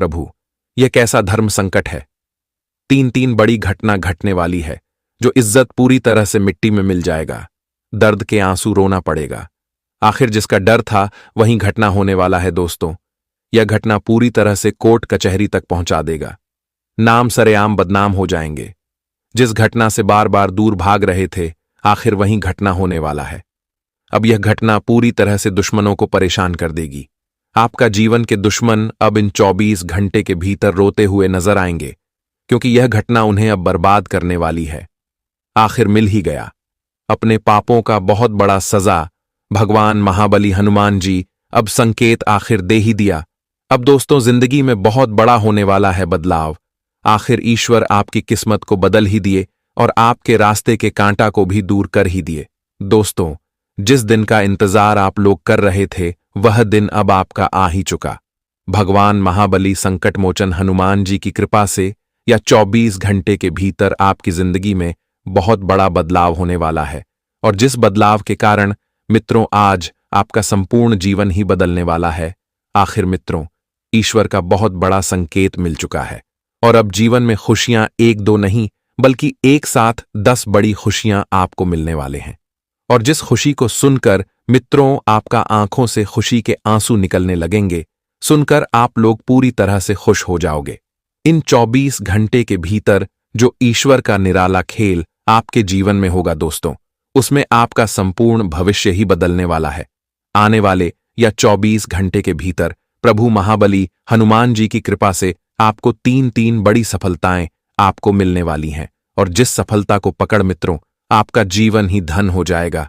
प्रभु, यह कैसा धर्म संकट है। तीन तीन बड़ी घटना घटने वाली है, जो इज्जत पूरी तरह से मिट्टी में मिल जाएगा। दर्द के आंसू रोना पड़ेगा। आखिर जिसका डर था वहीं घटना होने वाला है दोस्तों। यह घटना पूरी तरह से कोर्ट कचहरी तक पहुंचा देगा। नाम सरेआम बदनाम हो जाएंगे। जिस घटना से बार बार दूर भाग रहे थे, आखिर वहीं घटना होने वाला है। अब यह घटना पूरी तरह से दुश्मनों को परेशान कर देगी। आपका जीवन के दुश्मन अब इन 24 घंटे के भीतर रोते हुए नजर आएंगे, क्योंकि यह घटना उन्हें अब बर्बाद करने वाली है। आखिर मिल ही गया। अपने पापों का बहुत बड़ा सजा भगवान महाबली हनुमान जी अब संकेत आखिर दे ही दिया। अब दोस्तों जिंदगी में बहुत बड़ा होने वाला है बदलाव। आखिर ईश्वर आपकी किस्मत को बदल ही दिए और आपके रास्ते के कांटा को भी दूर कर ही दिए। दोस्तों, जिस दिन का इंतजार आप लोग कर रहे थे, वह दिन अब आपका आ ही चुका। भगवान महाबली संकट मोचन हनुमान जी की कृपा से या 24 घंटे के भीतर आपकी जिंदगी में बहुत बड़ा बदलाव होने वाला है। और जिस बदलाव के कारण मित्रों आज आपका संपूर्ण जीवन ही बदलने वाला है। आखिर मित्रों, ईश्वर का बहुत बड़ा संकेत मिल चुका है और अब जीवन में खुशियां एक दो नहीं बल्कि एक साथ 10 बड़ी खुशियां आपको मिलने वाले हैं। और जिस खुशी को सुनकर मित्रों आपका आंखों से खुशी के आंसू निकलने लगेंगे, सुनकर आप लोग पूरी तरह से खुश हो जाओगे। इन 24 घंटे के भीतर जो ईश्वर का निराला खेल आपके जीवन में होगा दोस्तों, उसमें आपका संपूर्ण भविष्य ही बदलने वाला है। आने वाले या 24 घंटे के भीतर प्रभु महाबली हनुमान जी की कृपा से आपको तीन तीन बड़ी सफलताएं आपको मिलने वाली हैं। और जिस सफलता को पकड़ मित्रों आपका जीवन ही धन हो जाएगा।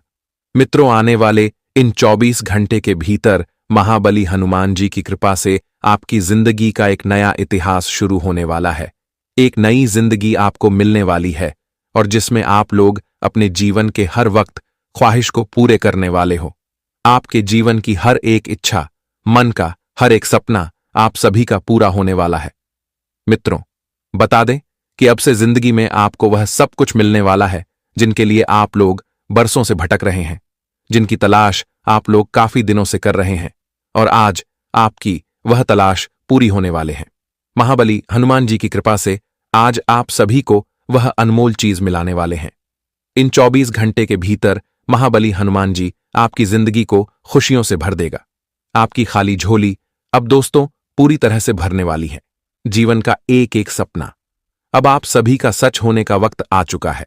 मित्रों, आने वाले इन 24 घंटे के भीतर महाबली हनुमान जी की कृपा से आपकी जिंदगी का एक नया इतिहास शुरू होने वाला है। एक नई जिंदगी आपको मिलने वाली है और जिसमें आप लोग अपने जीवन के हर वक्त ख्वाहिश को पूरे करने वाले हो। आपके जीवन की हर एक इच्छा, मन का हर एक सपना आप सभी का पूरा होने वाला है। मित्रों, बता दें कि अब से जिंदगी में आपको वह सब कुछ मिलने वाला है जिनके लिए आप लोग बरसों से भटक रहे हैं, जिनकी तलाश आप लोग काफी दिनों से कर रहे हैं और आज आपकी वह तलाश पूरी होने वाले हैं। महाबली हनुमान जी की कृपा से आज आप सभी को वह अनमोल चीज मिलाने वाले हैं। इन 24 घंटे के भीतर महाबली हनुमान जी आपकी जिंदगी को खुशियों से भर देगा। आपकी खाली झोली अब दोस्तों पूरी तरह से भरने वाली है। जीवन का एक एक सपना अब आप सभी का सच होने का वक्त आ चुका है।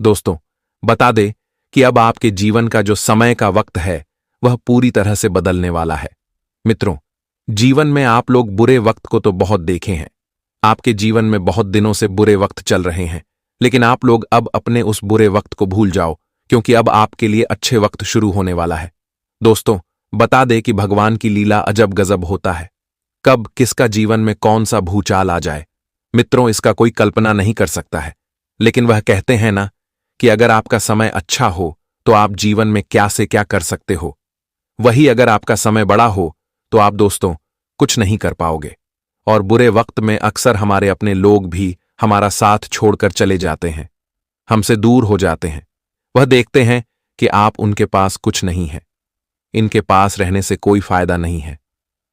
दोस्तों, बता दे कि अब आपके जीवन का जो समय का वक्त है वह पूरी तरह से बदलने वाला है। मित्रों, जीवन में आप लोग बुरे वक्त को तो बहुत देखे हैं। आपके जीवन में बहुत दिनों से बुरे वक्त चल रहे हैं, लेकिन आप लोग अब अपने उस बुरे वक्त को भूल जाओ, क्योंकि अब आपके लिए अच्छे वक्त शुरू होने वाला है। दोस्तों, बता दे कि भगवान की लीला अजब गजब होता है। कब किसका जीवन में कौन सा भूचाल आ जाए, मित्रों, इसका कोई कल्पना नहीं कर सकता है। लेकिन वह कहते हैं ना कि अगर आपका समय अच्छा हो तो आप जीवन में क्या से क्या कर सकते हो। वही अगर आपका समय बड़ा हो तो आप दोस्तों कुछ नहीं कर पाओगे। और बुरे वक्त में अक्सर हमारे अपने लोग भी हमारा साथ छोड़कर चले जाते हैं, हमसे दूर हो जाते हैं। वह देखते हैं कि आप उनके पास कुछ नहीं है, इनके पास रहने से कोई फायदा नहीं है।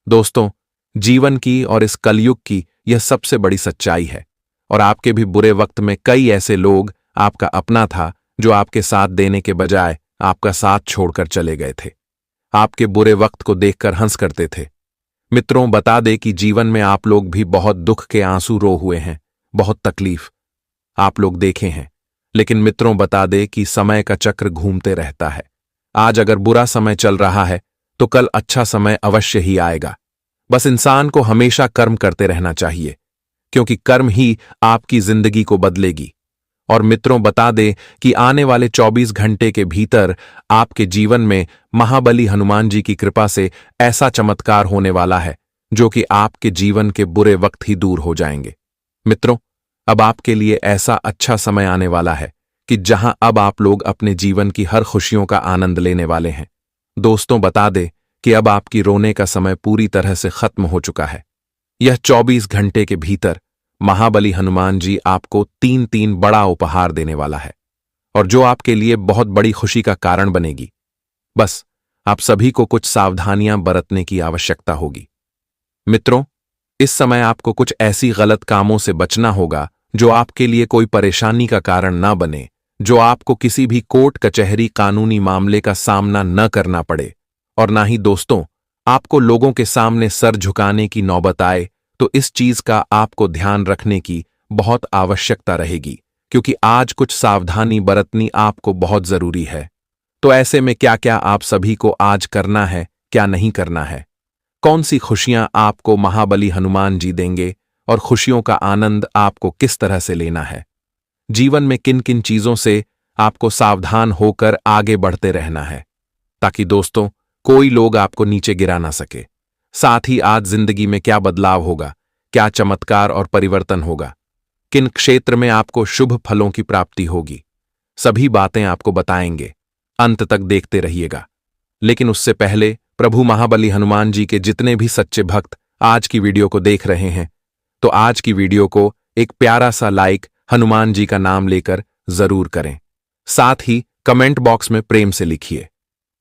दोस्तों, जीवन की और इस कलयुग की यह सबसे बड़ी सच्चाई है। और आपके भी बुरे वक्त में कई ऐसे लोग आपका अपना था जो आपके साथ देने के बजाय आपका साथ छोड़कर चले गए थे। आपके बुरे वक्त को देखकर हंस करते थे। मित्रों, बता दे कि जीवन में आप लोग भी बहुत दुख के आंसू रो हुए हैं, बहुत तकलीफ आप लोग देखे हैं। लेकिन मित्रों, बता दे कि समय का चक्र घूमते रहता है। आज अगर बुरा समय चल रहा है तो कल अच्छा समय अवश्य ही आएगा। बस इंसान को हमेशा कर्म करते रहना चाहिए, क्योंकि कर्म ही आपकी जिंदगी को बदलेगी। और मित्रों, बता दे कि आने वाले 24 घंटे के भीतर आपके जीवन में महाबली हनुमान जी की कृपा से ऐसा चमत्कार होने वाला है जो कि आपके जीवन के बुरे वक्त ही दूर हो जाएंगे। मित्रों, अब आपके लिए ऐसा अच्छा समय आने वाला है कि जहां अब आप लोग अपने जीवन की हर खुशियों का आनंद लेने वाले हैं। दोस्तों, बता दे कि अब आपकी रोने का समय पूरी तरह से खत्म हो चुका है। यह 24 घंटे के भीतर महाबली हनुमान जी आपको तीन तीन बड़ा उपहार देने वाला है, और जो आपके लिए बहुत बड़ी खुशी का कारण बनेगी। बस आप सभी को कुछ सावधानियां बरतने की आवश्यकता होगी। मित्रों, इस समय आपको कुछ ऐसी गलत कामों से बचना होगा जो आपके लिए कोई परेशानी का कारण ना बने, जो आपको किसी भी कोर्ट कचहरी कानूनी मामले का सामना न करना पड़े। और ना ही दोस्तों, आपको लोगों के सामने सर झुकाने की नौबत आए, तो इस चीज का आपको ध्यान रखने की बहुत आवश्यकता रहेगी, क्योंकि आज कुछ सावधानी बरतनी आपको बहुत जरूरी है। तो ऐसे में क्या क्या आप सभी को आज करना है, क्या नहीं करना है, कौन सी खुशियां आपको महाबली हनुमान जी देंगे और खुशियों का आनंद आपको किस तरह से लेना है, जीवन में किन किन चीजों से आपको सावधान होकर आगे बढ़ते रहना है, ताकि दोस्तों कोई लोग आपको नीचे गिरा ना सके। साथ ही आज जिंदगी में क्या बदलाव होगा, क्या चमत्कार और परिवर्तन होगा, किन क्षेत्र में आपको शुभ फलों की प्राप्ति होगी, सभी बातें आपको बताएंगे। अंत तक देखते रहिएगा। लेकिन उससे पहले प्रभु महाबली हनुमान जी के जितने भी सच्चे भक्त आज की वीडियो को देख रहे हैं, तो आज की वीडियो को एक प्यारा सा लाइक हनुमान जी का नाम लेकर जरूर करें। साथ ही कमेंट बॉक्स में प्रेम से लिखिए,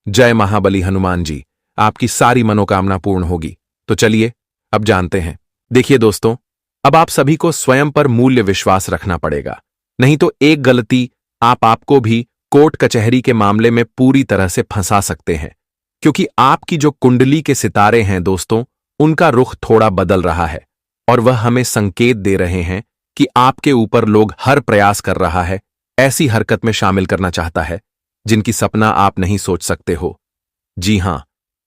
जय महाबली हनुमान जी, आपकी सारी मनोकामना पूर्ण होगी। तो चलिए अब जानते हैं। देखिए दोस्तों, अब आप सभी को स्वयं पर मूल्य विश्वास रखना पड़ेगा, नहीं तो एक गलती आपको भी कोर्ट कचहरी के मामले में पूरी तरह से फंसा सकते हैं। क्योंकि आपकी जो कुंडली के सितारे हैं दोस्तों, उनका रुख थोड़ा बदल रहा है और वह हमें संकेत दे रहे हैं कि आपके ऊपर लोग हर प्रयास कर रहा है, ऐसी हरकत में शामिल करना चाहता है जिनकी सपना आप नहीं सोच सकते हो। जी हां,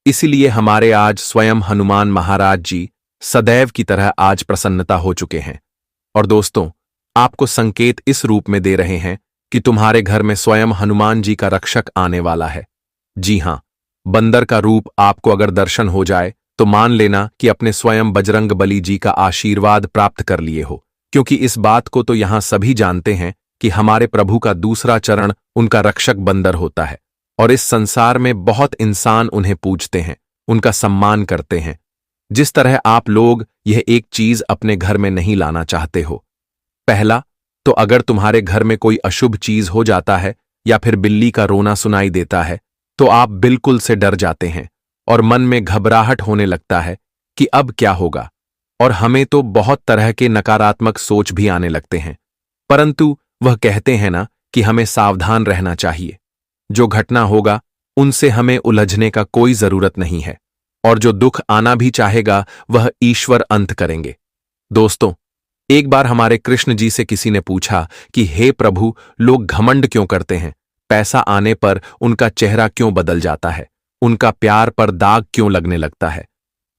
इसीलिए हमारे आज स्वयं हनुमान महाराज जी सदैव की तरह आज प्रसन्नता हो चुके हैं। और दोस्तों, आपको संकेत इस रूप में दे रहे हैं कि तुम्हारे घर में स्वयं हनुमान जी का रक्षक आने वाला है। जी हां, बंदर का रूप आपको अगर दर्शन हो जाए तो मान लेना कि अपने स्वयं बजरंग बली जी का आशीर्वाद प्राप्त कर लिए हो, क्योंकि इस बात को तो यहां सभी जानते हैं कि हमारे प्रभु का दूसरा चरण उनका रक्षक बंदर होता है। और इस संसार में बहुत इंसान उन्हें पूजते हैं, उनका सम्मान करते हैं। जिस तरह आप लोग यह एक चीज अपने घर में नहीं लाना चाहते हो। पहला तो अगर तुम्हारे घर में कोई अशुभ चीज हो जाता है या फिर बिल्ली का रोना सुनाई देता है, तो आप बिल्कुल से डर जाते हैं और मन में घबराहट होने लगता है कि अब क्या होगा। और हमें तो बहुत तरह के नकारात्मक सोच भी आने लगते हैं। परंतु वह कहते हैं ना कि हमें सावधान रहना चाहिए। जो घटना होगा उनसे हमें उलझने का कोई जरूरत नहीं है, और जो दुख आना भी चाहेगा वह ईश्वर अंत करेंगे। दोस्तों, एक बार हमारे कृष्ण जी से किसी ने पूछा कि हे प्रभु, लोग घमंड क्यों करते हैं, पैसा आने पर उनका चेहरा क्यों बदल जाता है, उनका प्यार पर दाग क्यों लगने लगता है।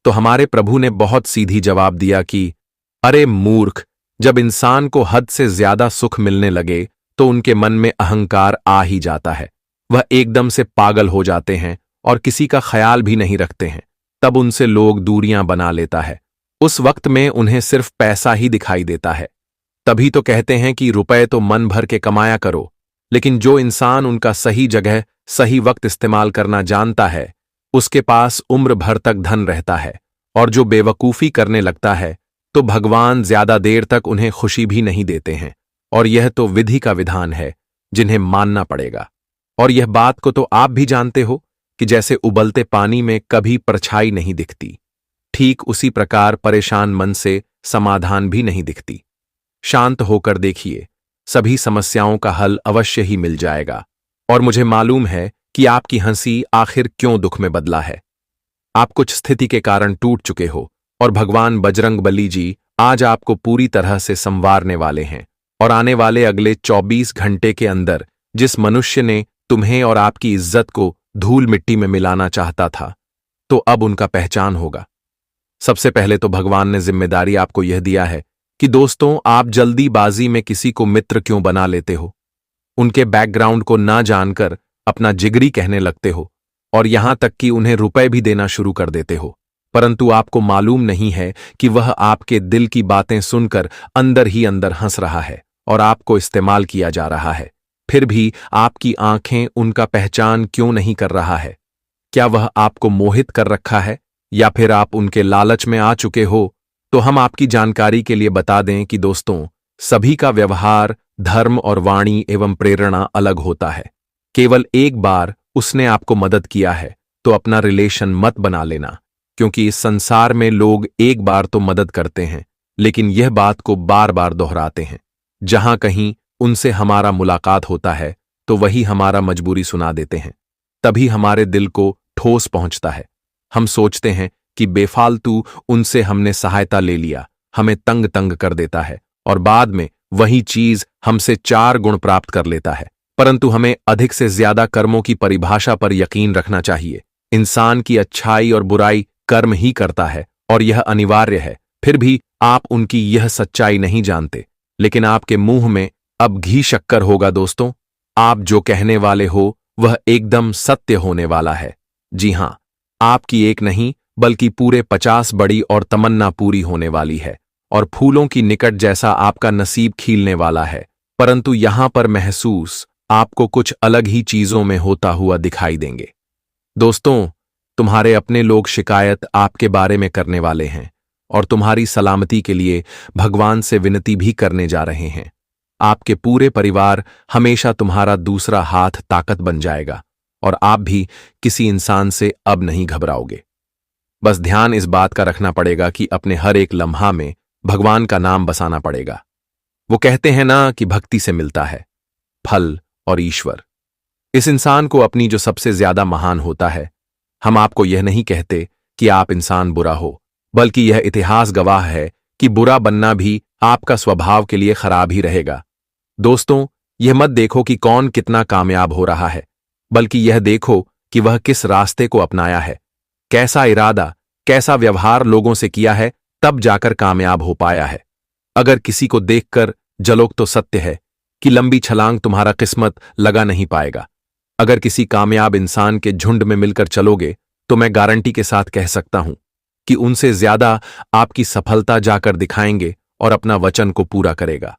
तो हमारे प्रभु ने बहुत सीधी जवाब दिया कि अरे मूर्ख, जब इंसान को हद से ज्यादा सुख मिलने लगे तो उनके मन में अहंकार आ ही जाता है। वह एकदम से पागल हो जाते हैं और किसी का ख्याल भी नहीं रखते हैं। तब उनसे लोग दूरियां बना लेता है। उस वक्त में उन्हें सिर्फ पैसा ही दिखाई देता है। तभी तो कहते हैं कि रुपए तो मन भर के कमाया करो, लेकिन जो इंसान उनका सही जगह सही वक्त इस्तेमाल करना जानता है, उसके पास उम्र भर तक धन रहता है। और जो बेवकूफी करने लगता है, तो भगवान ज्यादा देर तक उन्हें खुशी भी नहीं देते हैं। और यह तो विधि का विधान है जिन्हें मानना पड़ेगा। और यह बात को तो आप भी जानते हो कि जैसे उबलते पानी में कभी परछाई नहीं दिखती, ठीक उसी प्रकार परेशान मन से समाधान भी नहीं दिखती। शांत होकर देखिए, सभी समस्याओं का हल अवश्य ही मिल जाएगा। और मुझे मालूम है कि आपकी हंसी आखिर क्यों दुख में बदला है। आप कुछ स्थिति के कारण टूट चुके हो और भगवान बजरंग बली जी आज आपको पूरी तरह से संवारने वाले हैं। और आने वाले अगले 24 घंटे के अंदर जिस मनुष्य ने तुम्हें और आपकी इज्जत को धूल मिट्टी में मिलाना चाहता था, तो अब उनका पहचान होगा। सबसे पहले तो भगवान ने जिम्मेदारी आपको यह दिया है कि दोस्तों, आप जल्दीबाजी में किसी को मित्र क्यों बना लेते हो, उनके बैकग्राउंड को ना जानकर अपना जिगरी कहने लगते हो और यहां तक कि उन्हें रुपए भी देना शुरू कर देते हो। परंतु आपको मालूम नहीं है कि वह आपके दिल की बातें सुनकर अंदर ही अंदर हंस रहा है और आपको इस्तेमाल किया जा रहा है। फिर भी आपकी आंखें उनका पहचान क्यों नहीं कर रहा है? क्या वह आपको मोहित कर रखा है या फिर आप उनके लालच में आ चुके हो? तो हम आपकी जानकारी के लिए बता दें कि दोस्तों, सभी का व्यवहार, धर्म और वाणी एवं प्रेरणा अलग होता है। केवल एक बार उसने आपको मदद किया है तो अपना रिलेशन मत बना लेना, क्योंकि इस संसार में लोग एक बार तो मदद करते हैं, लेकिन यह बात को बार बार दोहराते हैं। जहां कहीं उनसे हमारा मुलाकात होता है तो वही हमारा मजबूरी सुना देते हैं। तभी हमारे दिल को ठोस पहुंचता है। हम सोचते हैं कि बेफालतू उनसे हमने सहायता ले लिया, हमें तंग तंग कर देता है और बाद में वही चीज हमसे 4 गुण प्राप्त कर लेता है। परंतु हमें अधिक से ज्यादा कर्मों की परिभाषा पर यकीन रखना चाहिए। इंसान की अच्छाई और बुराई कर्म ही करता है और यह अनिवार्य है। फिर भी आप उनकी यह सच्चाई नहीं जानते, लेकिन आपके मुंह में अब घी शक्कर होगा दोस्तों। आप जो कहने वाले हो वह एकदम सत्य होने वाला है। जी हां, आपकी एक नहीं बल्कि पूरे 50 बड़ी और तमन्ना पूरी होने वाली है और फूलों की निकट जैसा आपका नसीब खिलने वाला है। परंतु यहां पर महसूस आपको कुछ अलग ही चीजों में होता हुआ दिखाई देंगे। दोस्तों, तुम्हारे अपने लोग शिकायत आपके बारे में करने वाले हैं और तुम्हारी सलामती के लिए भगवान से विनती भी करने जा रहे हैं। आपके पूरे परिवार हमेशा तुम्हारा दूसरा हाथ ताकत बन जाएगा और आप भी किसी इंसान से अब नहीं घबराओगे। बस ध्यान इस बात का रखना पड़ेगा कि अपने हर एक लम्हा में भगवान का नाम बसाना पड़ेगा। वो कहते हैं ना कि भक्ति से मिलता है फल और ईश्वर। इस इंसान को अपनी जो सबसे ज्यादा महान होता है। हम आपको यह नहीं कहते कि आप इंसान बुरा हो, बल्कि यह इतिहास गवाह है कि बुरा बनना भी आपका स्वभाव के लिए खराब ही रहेगा। दोस्तों, यह मत देखो कि कौन कितना कामयाब हो रहा है, बल्कि यह देखो कि वह किस रास्ते को अपनाया है, कैसा इरादा, कैसा व्यवहार लोगों से किया है, तब जाकर कामयाब हो पाया है। अगर किसी को देखकर जलोग तो सत्य है कि लंबी छलांग तुम्हारा किस्मत लगा नहीं पाएगा। अगर किसी कामयाब इंसान के झुंड में मिलकर चलोगे तो मैं गारंटी के साथ कह सकता हूं कि उनसे ज्यादा आपकी सफलता जाकर दिखाएंगे और अपना वचन को पूरा करेगा।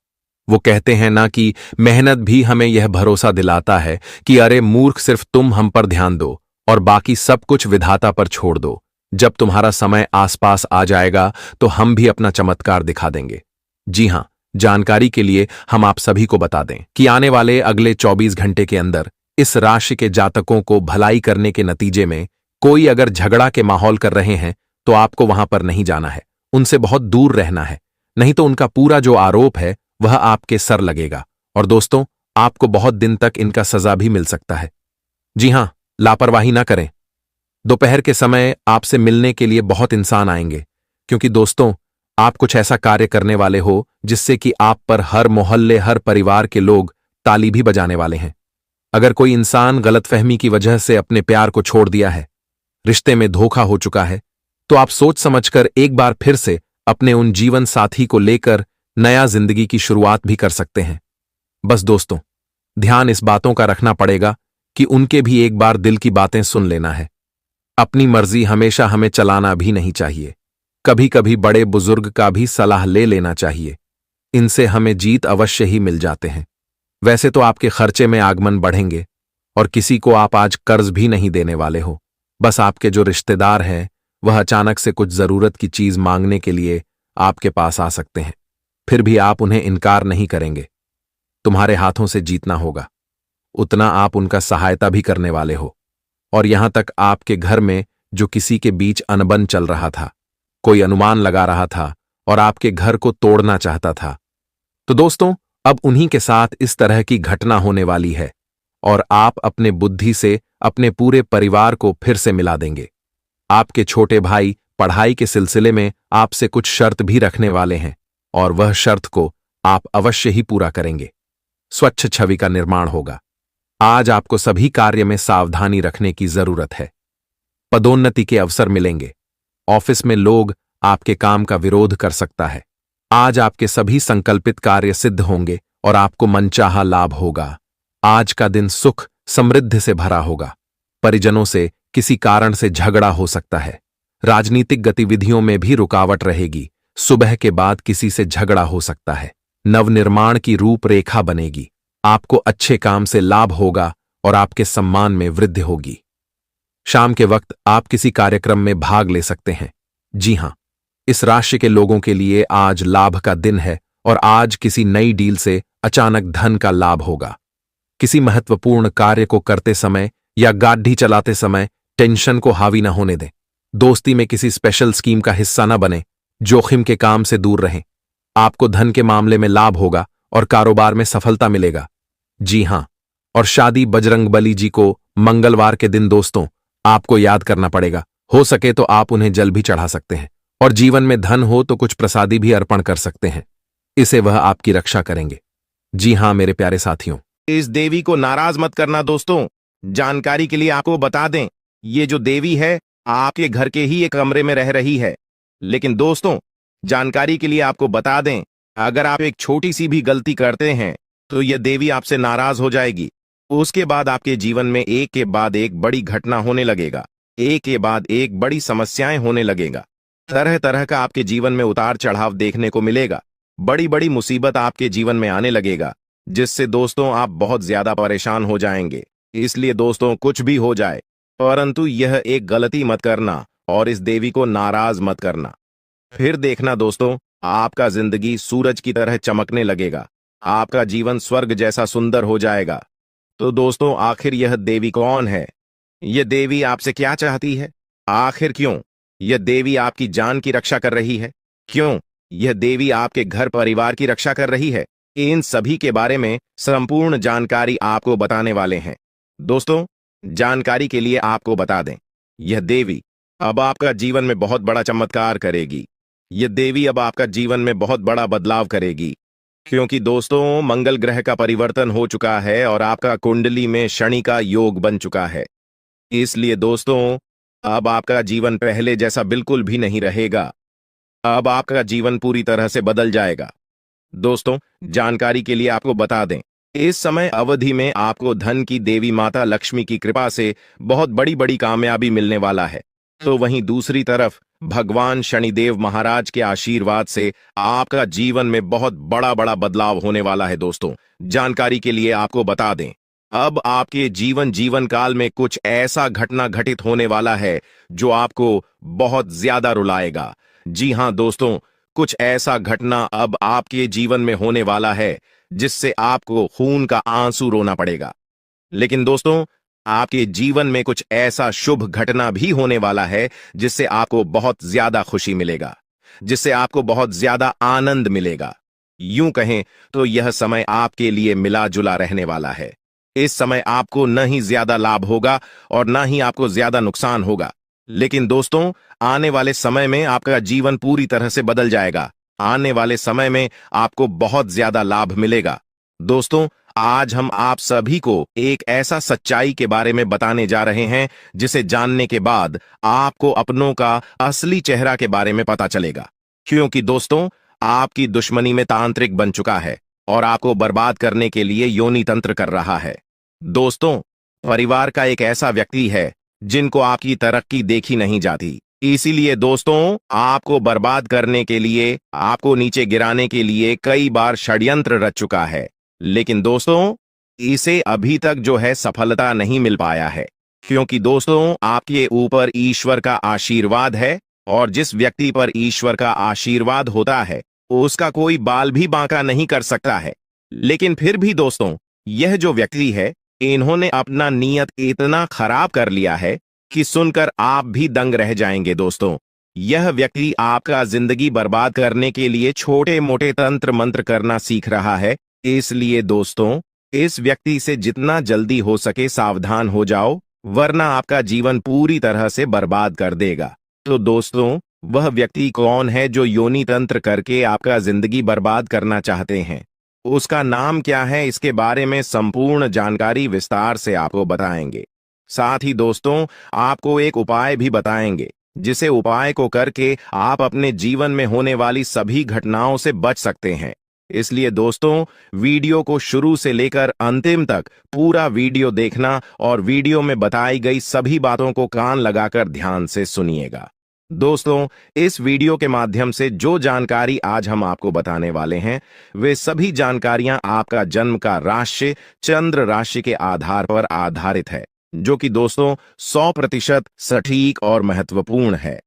वो कहते हैं ना कि मेहनत भी हमें यह भरोसा दिलाता है कि अरे मूर्ख, सिर्फ तुम हम पर ध्यान दो और बाकी सब कुछ विधाता पर छोड़ दो। जब तुम्हारा समय आसपास आ जाएगा तो हम भी अपना चमत्कार दिखा देंगे। जी हां, जानकारी के लिए हम आप सभी को बता दें कि आने वाले अगले 24 घंटे के अंदर इस राशि के जातकों को भलाई करने के नतीजे में कोई अगर झगड़ा के माहौल कर रहे हैं तो आपको वहां पर नहीं जाना है, उनसे बहुत दूर रहना है, नहीं तो उनका पूरा जो आरोप है वह आपके सर लगेगा और दोस्तों, आपको बहुत दिन तक इनका सजा भी मिल सकता है। जी हां, लापरवाही ना करें। दोपहर के समय आपसे मिलने के लिए बहुत इंसान आएंगे, क्योंकि दोस्तों, आप कुछ ऐसा कार्य करने वाले हो जिससे कि आप पर हर मोहल्ले, हर परिवार के लोग ताली भी बजाने वाले हैं। अगर कोई इंसान गलतफहमी की वजह से अपने प्यार को छोड़ दिया है, रिश्ते में धोखा हो चुका है, तो आप सोच समझकर एक बार फिर से अपने उन जीवन साथी को लेकर नया जिंदगी की शुरुआत भी कर सकते हैं। बस दोस्तों, ध्यान इस बातों का रखना पड़ेगा कि उनके भी एक बार दिल की बातें सुन लेना है। अपनी मर्जी हमेशा हमें चलाना भी नहीं चाहिए। कभी कभी बड़े बुजुर्ग का भी सलाह ले लेना चाहिए। इनसे हमें जीत अवश्य ही मिल जाते हैं। वैसे तो आपके खर्चे में आगमन बढ़ेंगे और किसी को आप आज कर्ज भी नहीं देने वाले हो। बस आपके जो रिश्तेदार हैं वह अचानक से कुछ जरूरत की चीज मांगने के लिए आपके पास आ सकते हैं, फिर भी आप उन्हें इनकार नहीं करेंगे। तुम्हारे हाथों से जीतना होगा, उतना आप उनका सहायता भी करने वाले हो। और यहां तक आपके घर में जो किसी के बीच अनबन चल रहा था, कोई अनुमान लगा रहा था और आपके घर को तोड़ना चाहता था, तो दोस्तों, अब उन्हीं के साथ इस तरह की घटना होने वाली है और आप अपने बुद्धि से अपने पूरे परिवार को फिर से मिला देंगे। आपके छोटे भाई पढ़ाई के सिलसिले में आपसे कुछ शर्त भी रखने वाले हैं और वह शर्त को आप अवश्य ही पूरा करेंगे। स्वच्छ छवि का निर्माण होगा। आज आपको सभी कार्य में सावधानी रखने की जरूरत है। पदोन्नति के अवसर मिलेंगे। ऑफिस में लोग आपके काम का विरोध कर सकता है। आज आपके सभी संकल्पित कार्य सिद्ध होंगे और आपको मनचाहा लाभ होगा। आज का दिन सुख समृद्धि से भरा होगा। परिजनों से किसी कारण से झगड़ा हो सकता है। राजनीतिक गतिविधियों में भी रुकावट रहेगी। सुबह के बाद किसी से झगड़ा हो सकता है। नवनिर्माण की रूपरेखा बनेगी। आपको अच्छे काम से लाभ होगा और आपके सम्मान में वृद्धि होगी। शाम के वक्त आप किसी कार्यक्रम में भाग ले सकते हैं। जी हां, इस राशि के लोगों के लिए आज लाभ का दिन है और आज किसी नई डील से अचानक धन का लाभ होगा। किसी महत्वपूर्ण कार्य को करते समय या गाड़ी चलाते समय टेंशन को हावी न होने दें। दोस्ती में किसी स्पेशल स्कीम का हिस्सा न बने, जोखिम के काम से दूर रहें। आपको धन के मामले में लाभ होगा और कारोबार में सफलता मिलेगा। जी हां, और शादी बजरंगबली जी को मंगलवार के दिन दोस्तों आपको याद करना पड़ेगा। हो सके तो आप उन्हें जल भी चढ़ा सकते हैं, और जीवन में धन हो तो कुछ प्रसादी भी अर्पण कर सकते हैं। इसे वह आपकी रक्षा करेंगे। जी हां मेरे प्यारे साथियों, इस देवी को नाराज मत करना दोस्तों। जानकारी के लिए आपको बता दें, ये जो देवी है आपके घर के ही एक कमरे में रह रही है। लेकिन दोस्तों, जानकारी के लिए आपको बता दें, अगर आप एक छोटी सी भी गलती करते हैं तो यह देवी आपसे नाराज हो जाएगी। उसके बाद आपके जीवन में एक के बाद एक बड़ी घटना होने लगेगा, एक के बाद एक बड़ी समस्याएं होने लगेगा। तरह तरह का आपके जीवन में उतार चढ़ाव देखने को मिलेगा। बड़ी बड़ी मुसीबत आपके जीवन में आने लगेगा, जिससे दोस्तों आप बहुत ज्यादा परेशान हो जाएंगे। इसलिए दोस्तों, कुछ भी हो जाए, परंतु यह एक गलती मत करना और इस देवी को नाराज मत करना। फिर देखना दोस्तों, आपका जिंदगी सूरज की तरह चमकने लगेगा। आपका जीवन स्वर्ग जैसा सुंदर हो जाएगा। तो दोस्तों, आखिर यह देवी कौन है? यह देवी आपसे क्या चाहती है? आखिर क्यों यह देवी आपकी जान की रक्षा कर रही है? क्यों यह देवी आपके घर परिवार की रक्षा कर रही है? इन सभी के बारे में संपूर्ण जानकारी आपको बताने वाले हैं। दोस्तों, जानकारी के लिए आपको बता दें, यह देवी अब आपका जीवन में बहुत बड़ा चमत्कार करेगी। यह देवी अब आपका जीवन में बहुत बड़ा बदलाव करेगी, क्योंकि दोस्तों, मंगल ग्रह का परिवर्तन हो चुका है और आपका कुंडली में शनि का योग बन चुका है। इसलिए दोस्तों, अब आपका जीवन पहले जैसा बिल्कुल भी नहीं रहेगा। अब आपका जीवन पूरी तरह से बदल जाएगा। दोस्तों, जानकारी के लिए आपको बता दें, इस समय अवधि में आपको धन की देवी माता लक्ष्मी की कृपा से बहुत बड़ी बड़ी कामयाबी मिलने वाला है। तो वहीं दूसरी तरफ भगवान शनिदेव महाराज के आशीर्वाद से आपका जीवन में बहुत बड़ा बड़ा बदलाव होने वाला है। दोस्तों, जानकारी के लिए आपको बता दें, अब आपके जीवन काल में कुछ ऐसा घटना घटित होने वाला है जो आपको बहुत ज्यादा रुलाएगा। जी हां दोस्तों, कुछ ऐसा घटना अब आपके जीवन में होने वाला है जिससे आपको खून का आंसू रोना पड़ेगा। लेकिन दोस्तों, आपके जीवन में कुछ ऐसा शुभ घटना भी होने वाला है जिससे आपको बहुत ज्यादा खुशी मिलेगा, जिससे आपको बहुत ज्यादा आनंद मिलेगा। यूं कहें तो यह समय आपके लिए मिला जुला रहने वाला है। इस समय आपको न ही ज्यादा लाभ होगा और न ही आपको ज्यादा नुकसान होगा। लेकिन दोस्तों, आने वाले समय में आपका जीवन पूरी तरह से बदल जाएगा। आने वाले समय में आपको बहुत ज्यादा लाभ मिलेगा। दोस्तों, आज हम आप सभी को एक ऐसा सच्चाई के बारे में बताने जा रहे हैं जिसे जानने के बाद आपको अपनों का असली चेहरा के बारे में पता चलेगा। क्योंकि दोस्तों, आपकी दुश्मनी में तांत्रिक बन चुका है और आपको बर्बाद करने के लिए योनि तंत्र कर रहा है। दोस्तों, परिवार का एक ऐसा व्यक्ति है जिनको आपकी तरक्की देखी नहीं जाती। इसीलिए दोस्तों, आपको बर्बाद करने के लिए, आपको नीचे गिराने के लिए कई बार षड्यंत्र रच चुका है। लेकिन दोस्तों, इसे अभी तक जो है सफलता नहीं मिल पाया है, क्योंकि दोस्तों, आपके ऊपर ईश्वर का आशीर्वाद है और जिस व्यक्ति पर ईश्वर का आशीर्वाद होता है उसका कोई बाल भी बांका नहीं कर सकता है। लेकिन फिर भी दोस्तों, यह जो व्यक्ति है, इन्होंने अपना नियत इतना खराब कर लिया है कि सुनकर आप भी दंग रह जाएंगे। दोस्तों, यह व्यक्ति आपका जिंदगी बर्बाद करने के लिए छोटे मोटे तंत्र मंत्र करना सीख रहा है। इसलिए दोस्तों, इस व्यक्ति से जितना जल्दी हो सके सावधान हो जाओ, वरना आपका जीवन पूरी तरह से बर्बाद कर देगा। तो दोस्तों, वह व्यक्ति कौन है जो योनि तंत्र करके आपका जिंदगी बर्बाद करना चाहते हैं? उसका नाम क्या है? इसके बारे में संपूर्ण जानकारी विस्तार से आपको बताएंगे। साथ ही दोस्तों, आपको एक उपाय भी बताएंगे, जिसे उपाय को करके आप अपने जीवन में होने वाली सभी घटनाओं से बच सकते हैं। इसलिए दोस्तों, वीडियो को शुरू से लेकर अंतिम तक पूरा वीडियो देखना और वीडियो में बताई गई सभी बातों को कान लगाकर ध्यान से सुनिएगा। दोस्तों, इस वीडियो के माध्यम से जो जानकारी आज हम आपको बताने वाले हैं, वे सभी जानकारियां आपका जन्म का राशि चंद्र राशि के आधार पर आधारित है, जो कि दोस्तों 100% सटीक और महत्वपूर्ण है।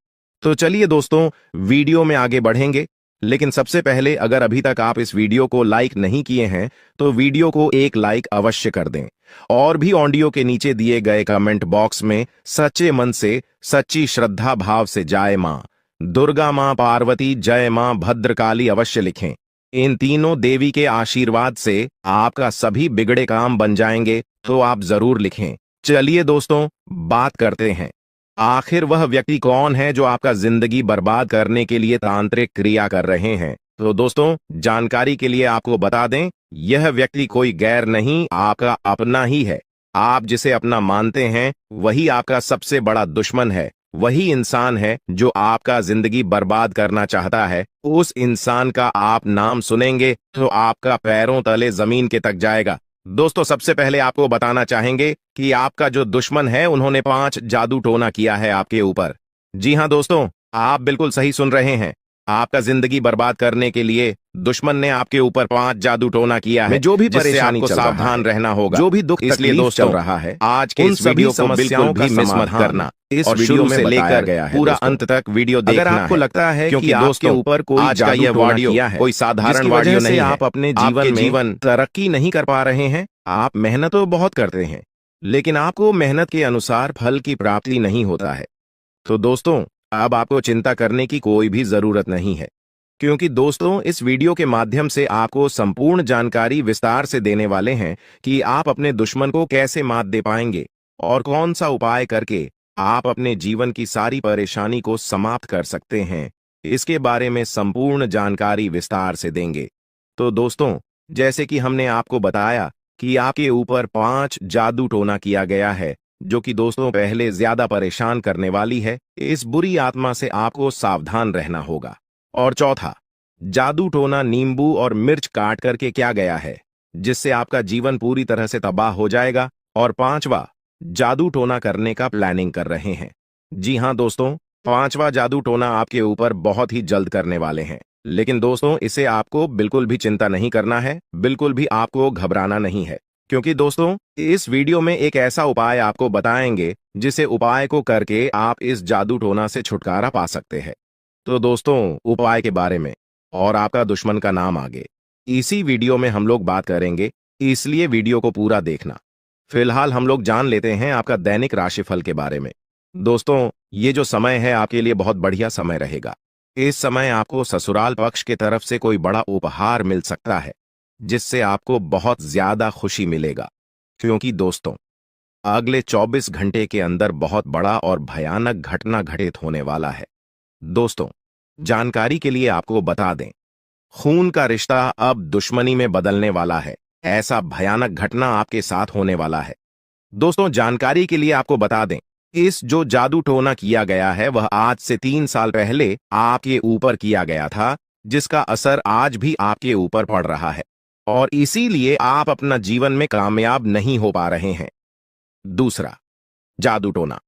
तो चलिए दोस्तों, वीडियो में आगे बढ़ेंगे, लेकिन सबसे पहले अगर अभी तक आप इस वीडियो को लाइक नहीं किए हैं तो वीडियो को एक लाइक अवश्य कर दें और भी ऑडियो के नीचे दिए गए कमेंट बॉक्स में सच्चे मन से सच्ची श्रद्धा भाव से जय मां दुर्गा, मां पार्वती, जय मां भद्रकाली अवश्य लिखें। इन तीनों देवी के आशीर्वाद से आपका सभी बिगड़े काम बन जाएंगे, तो आप जरूर लिखें। चलिए दोस्तों, बात करते हैं आखिर वह व्यक्ति कौन है जो आपका जिंदगी बर्बाद करने के लिए तांत्रिक क्रिया कर रहे हैं। तो दोस्तों, जानकारी के लिए आपको बता दें, यह व्यक्ति कोई गैर नहीं, आपका अपना ही है। आप जिसे अपना मानते हैं वही आपका सबसे बड़ा दुश्मन है। वही इंसान है जो आपका जिंदगी बर्बाद करना चाहता है। उस इंसान का आप नाम सुनेंगे तो आपका पैरों तले जमीन के तक जाएगा। दोस्तों, सबसे पहले आपको बताना चाहेंगे कि आपका जो दुश्मन है उन्होंने 5 जादू टोना किया है आपके ऊपर। जी हां दोस्तों, आप बिल्कुल सही सुन रहे हैं। आपका जिंदगी बर्बाद करने के लिए दुश्मन ने आपके ऊपर 5 जादू टोना किया है। जो भी परेशानी को सावधान रहना होगा, जो भी दुख इसलिए दोस्तों चल रहा है, आज के इस वीडियो को बिल्कुल भी मिस मत करना। इस वीडियो में लेकर गया है पूरा अंत तक वीडियो देखना है। अगर आपको लगता है कि आपके ऊपर कोई आज का ये वीडियो कोई साधारण वीडियो नहीं है, आप अपने जीवन तरक्की नहीं कर पा रहे हैं, आप मेहनत तो बहुत करते हैं लेकिन आपको मेहनत के अनुसार फल की प्राप्ति नहीं होता है, तो दोस्तों अब आपको चिंता करने की कोई भी जरूरत नहीं है, क्योंकि दोस्तों इस वीडियो के माध्यम से आपको संपूर्ण जानकारी विस्तार से देने वाले हैं कि आप अपने दुश्मन को कैसे मात दे पाएंगे और कौन सा उपाय करके आप अपने जीवन की सारी परेशानी को समाप्त कर सकते हैं। इसके बारे में संपूर्ण जानकारी विस्तार से देंगे। तो दोस्तों, जैसे कि हमने आपको बताया कि आपके ऊपर 5 जादू टोना किया गया है, जो कि दोस्तों पहले ज्यादा परेशान करने वाली है। इस बुरी आत्मा से आपको सावधान रहना होगा। और चौथा, जादू टोना नींबू और मिर्च काट करके क्या गया है, जिससे आपका जीवन पूरी तरह से तबाह हो जाएगा। और 5वां, जादू टोना करने का प्लानिंग कर रहे हैं। जी हां दोस्तों, 5वां जादू टोना आपके ऊपर बहुत ही जल्द करने वाले हैं। लेकिन दोस्तों, इसे आपको बिल्कुल भी चिंता नहीं करना है, बिल्कुल भी आपको घबराना नहीं है, क्योंकि दोस्तों इस वीडियो में एक ऐसा उपाय आपको बताएंगे जिसे उपाय को करके आप इस जादू टोना से छुटकारा पा सकते हैं। तो दोस्तों, उपाय के बारे में और आपका दुश्मन का नाम आगे इसी वीडियो में हम लोग बात करेंगे, इसलिए वीडियो को पूरा देखना। फिलहाल हम लोग जान लेते हैं आपका दैनिक राशिफल के बारे में। दोस्तों, ये जो समय है आपके लिए बहुत बढ़िया समय रहेगा। इस समय आपको ससुराल पक्ष की तरफ से कोई बड़ा उपहार मिल सकता है, जिससे आपको बहुत ज्यादा खुशी मिलेगा, क्योंकि दोस्तों अगले 24 घंटे के अंदर बहुत बड़ा और भयानक घटना घटित होने वाला है। दोस्तों, जानकारी के लिए आपको बता दें, खून का रिश्ता अब दुश्मनी में बदलने वाला है। ऐसा भयानक घटना आपके साथ होने वाला है। दोस्तों, जानकारी के लिए आपको बता दें, इस जो जादू टोना किया गया है वह आज से 3 साल पहले आपके ऊपर किया गया था, जिसका असर आज भी आपके ऊपर पड़ रहा है और इसीलिए आप अपना जीवन में कामयाब नहीं हो पा रहे हैं। दूसरा जादू टोना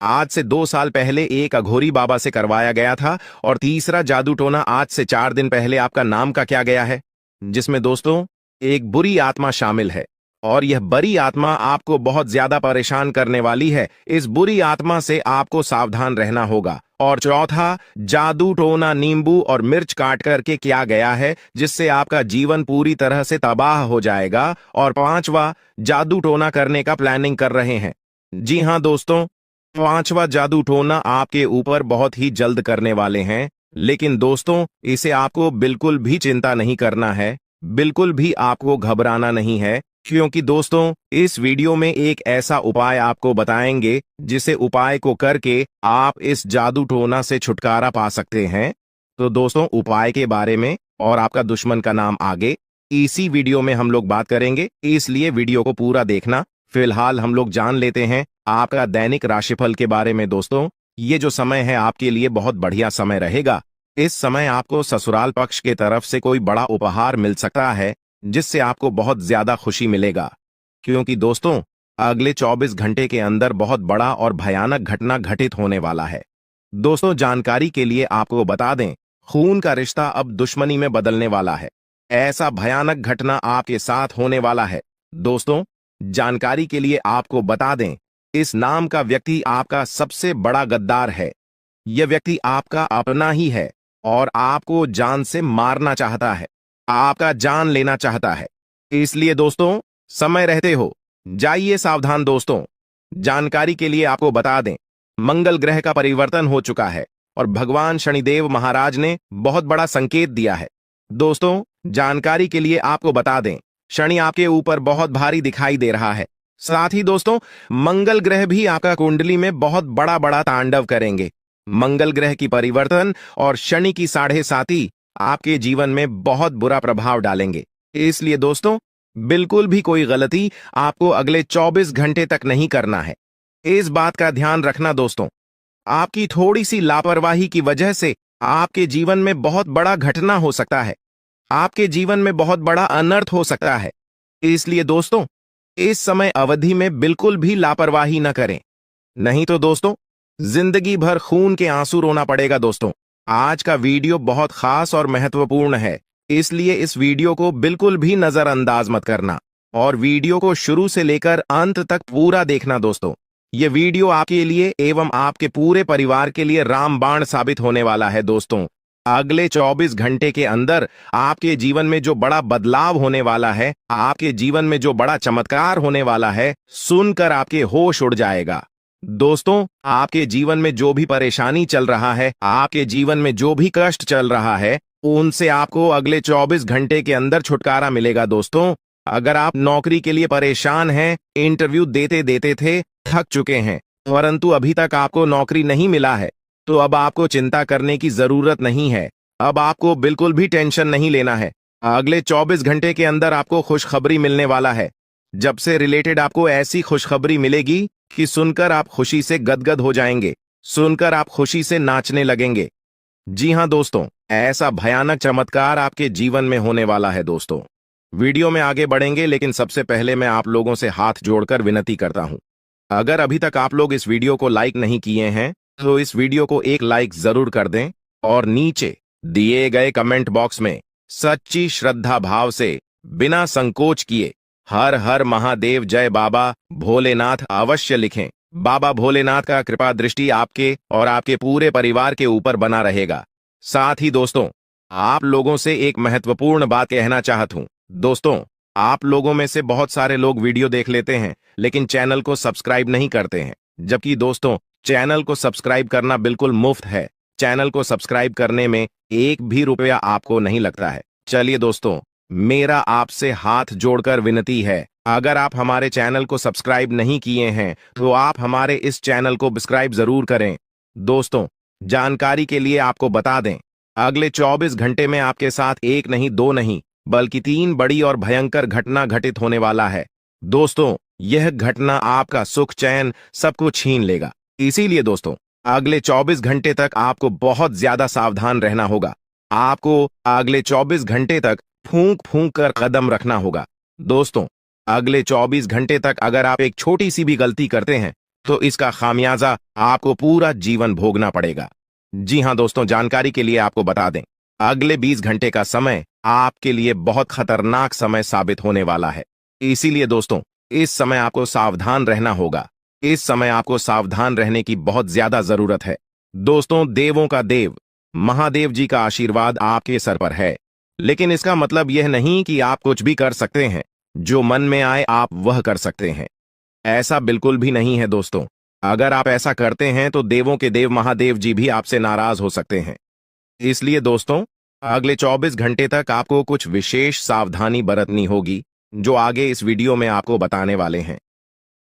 आज से 2 साल पहले एक अघोरी बाबा से करवाया गया था। और तीसरा जादू टोना आज से 4 दिन पहले आपका नाम का क्या गया है, जिसमें दोस्तों एक बुरी आत्मा शामिल है और यह बुरी आत्मा आपको बहुत ज्यादा परेशान करने वाली है। इस बुरी आत्मा से आपको सावधान रहना होगा। और चौथा, जादू टोना नींबू और मिर्च काट करके क्या गया है, जिससे आपका जीवन पूरी तरह से तबाह हो जाएगा। और 5वां, जादू टोना करने का प्लानिंग कर रहे हैं। जी हां दोस्तों, 5वां जादू टोना आपके ऊपर बहुत ही जल्द करने वाले हैं। लेकिन दोस्तों, इसे आपको बिल्कुल भी चिंता नहीं करना है, बिल्कुल भी आपको घबराना नहीं है, क्योंकि दोस्तों इस वीडियो में एक ऐसा उपाय आपको बताएंगे जिसे उपाय को करके आप इस जादू टोना से छुटकारा पा सकते हैं। तो दोस्तों, उपाय के बारे में और आपका दुश्मन का नाम आगे इसी वीडियो में हम लोग बात करेंगे, इसलिए वीडियो को पूरा देखना। फिलहाल हम लोग जान लेते हैं आपका दैनिक राशिफल के बारे में। दोस्तों, ये जो समय है आपके लिए बहुत बढ़िया समय रहेगा। इस समय आपको ससुराल पक्ष के तरफ से कोई बड़ा उपहार मिल सकता है, जिससे आपको बहुत ज्यादा खुशी मिलेगा, क्योंकि दोस्तों अगले 24 घंटे के अंदर बहुत बड़ा और भयानक घटना घटित होने वाला है। दोस्तों, जानकारी के लिए आपको बता दें, खून का रिश्ता अब दुश्मनी में बदलने वाला है। ऐसा भयानक घटना आपके साथ होने वाला है। दोस्तों, जानकारी के लिए आपको बता दें, इस नाम का व्यक्ति आपका सबसे बड़ा गद्दार है। यह व्यक्ति आपका अपना ही है और आपको जान से मारना चाहता है, आपका जान लेना चाहता है। इसलिए दोस्तों, समय रहते हो जाइए सावधान। दोस्तों, जानकारी के लिए आपको बता दें, मंगल ग्रह का परिवर्तन हो चुका है और भगवान शनिदेव महाराज ने बहुत बड़ा संकेत दिया है। दोस्तों, जानकारी के लिए आपको बता दें, शनि आपके ऊपर बहुत भारी दिखाई दे रहा है। साथ ही दोस्तों, मंगल ग्रह भी आपका कुंडली में बहुत बड़ा बड़ा तांडव करेंगे। मंगल ग्रह की परिवर्तन और शनि की 7.5 आपके जीवन में बहुत बुरा प्रभाव डालेंगे। इसलिए दोस्तों, बिल्कुल भी कोई गलती आपको अगले 24 घंटे तक नहीं करना है। इस बात का ध्यान रखना दोस्तों, आपकी थोड़ी सी लापरवाही की वजह से आपके जीवन में बहुत बड़ा घटना हो सकता है, आपके जीवन में बहुत बड़ा अनर्थ हो सकता है। इसलिए दोस्तों, इस समय अवधि में बिल्कुल भी लापरवाही न करें, नहीं तो दोस्तों जिंदगी भर खून के आंसू रोना पड़ेगा। दोस्तों, आज का वीडियो बहुत खास और महत्वपूर्ण है, इसलिए इस वीडियो को बिल्कुल भी नजरअंदाज मत करना और वीडियो को शुरू से लेकर अंत तक पूरा देखना। दोस्तों, यह वीडियो आपके लिए एवं आपके पूरे परिवार के लिए रामबाण साबित होने वाला है। दोस्तों, अगले 24 घंटे के अंदर आपके जीवन में जो बड़ा बदलाव होने वाला है, आपके जीवन में जो बड़ा चमत्कार होने वाला है, सुनकर आपके होश उड़ जाएगा। दोस्तों, आपके जीवन में जो भी परेशानी चल रहा है, आपके जीवन में जो भी कष्ट चल रहा है, उनसे आपको अगले 24 घंटे के अंदर छुटकारा मिलेगा। दोस्तों, अगर आप नौकरी के लिए परेशान हैं, इंटरव्यू देते देते थे थक चुके हैं, परंतु अभी तक आपको नौकरी नहीं मिला है, तो अब आपको चिंता करने की जरूरत नहीं है। अब आपको बिल्कुल भी टेंशन नहीं लेना है। अगले 24 घंटे के अंदर आपको खुशखबरी मिलने वाला है। जब से रिलेटेड आपको ऐसी खुशखबरी मिलेगी कि सुनकर आप खुशी से गदगद हो जाएंगे, सुनकर आप खुशी से नाचने लगेंगे। जी हां दोस्तों, ऐसा भयानक चमत्कार आपके जीवन में होने वाला है। दोस्तों, वीडियो में आगे बढ़ेंगे, लेकिन सबसे पहले मैं आप लोगों से हाथ जोड़कर विनती करता हूं, अगर अभी तक आप लोग इस वीडियो को लाइक नहीं किए हैं तो इस वीडियो को एक लाइक जरूर कर दें और नीचे दिए गए कमेंट बॉक्स में सच्ची श्रद्धा भाव से बिना संकोच किए हर हर महादेव जय बाबा भोलेनाथ अवश्य लिखें। बाबा भोलेनाथ का कृपा दृष्टि आपके और आपके पूरे परिवार के ऊपर बना रहेगा। साथ ही दोस्तों, आप लोगों से एक महत्वपूर्ण बात कहना चाहता हूं। दोस्तों, आप लोगों में से बहुत सारे लोग वीडियो देख लेते हैं लेकिन चैनल को सब्सक्राइब नहीं करते हैं, जबकि दोस्तों चैनल को सब्सक्राइब करना बिल्कुल मुफ्त है। चैनल को सब्सक्राइब करने में एक भी रुपया आपको नहीं लगता है। चलिए दोस्तों, मेरा आपसे हाथ जोड़कर विनती है, अगर आप हमारे चैनल को सब्सक्राइब नहीं किए हैं तो आप हमारे इस चैनल को सब्सक्राइब जरूर करें। दोस्तों, जानकारी के लिए आपको बता दें, अगले 24 घंटे में आपके साथ एक नहीं, दो नहीं, बल्कि 3 बड़ी और भयंकर घटना घटित होने वाला है। दोस्तों, यह घटना आपका सुख चैन सब कुछ छीन लेगा। इसीलिए दोस्तों, अगले 24 घंटे तक आपको बहुत ज्यादा सावधान रहना होगा। आपको अगले 24 घंटे तक फूंक फूंक कर कदम रखना होगा। दोस्तों, अगले 24 घंटे तक अगर आप एक छोटी सी भी गलती करते हैं तो इसका खामियाजा आपको पूरा जीवन भोगना पड़ेगा। जी हां दोस्तों, जानकारी के लिए आपको बता दें, अगले 20 घंटे का समय आपके लिए बहुत खतरनाक समय साबित होने वाला है। इसीलिए दोस्तों, इस समय आपको सावधान रहना होगा। इस समय आपको सावधान रहने की बहुत ज्यादा जरूरत है। दोस्तों, देवों का देव महादेव जी का आशीर्वाद आपके सर पर है, लेकिन इसका मतलब यह नहीं कि आप कुछ भी कर सकते हैं, जो मन में आए आप वह कर सकते हैं। ऐसा बिल्कुल भी नहीं है दोस्तों। अगर आप ऐसा करते हैं तो देवों के देव महादेव जी भी आपसे नाराज हो सकते हैं। इसलिए दोस्तों, अगले 24 घंटे तक आपको कुछ विशेष सावधानी बरतनी होगी, जो आगे इस वीडियो में आपको बताने वाले हैं।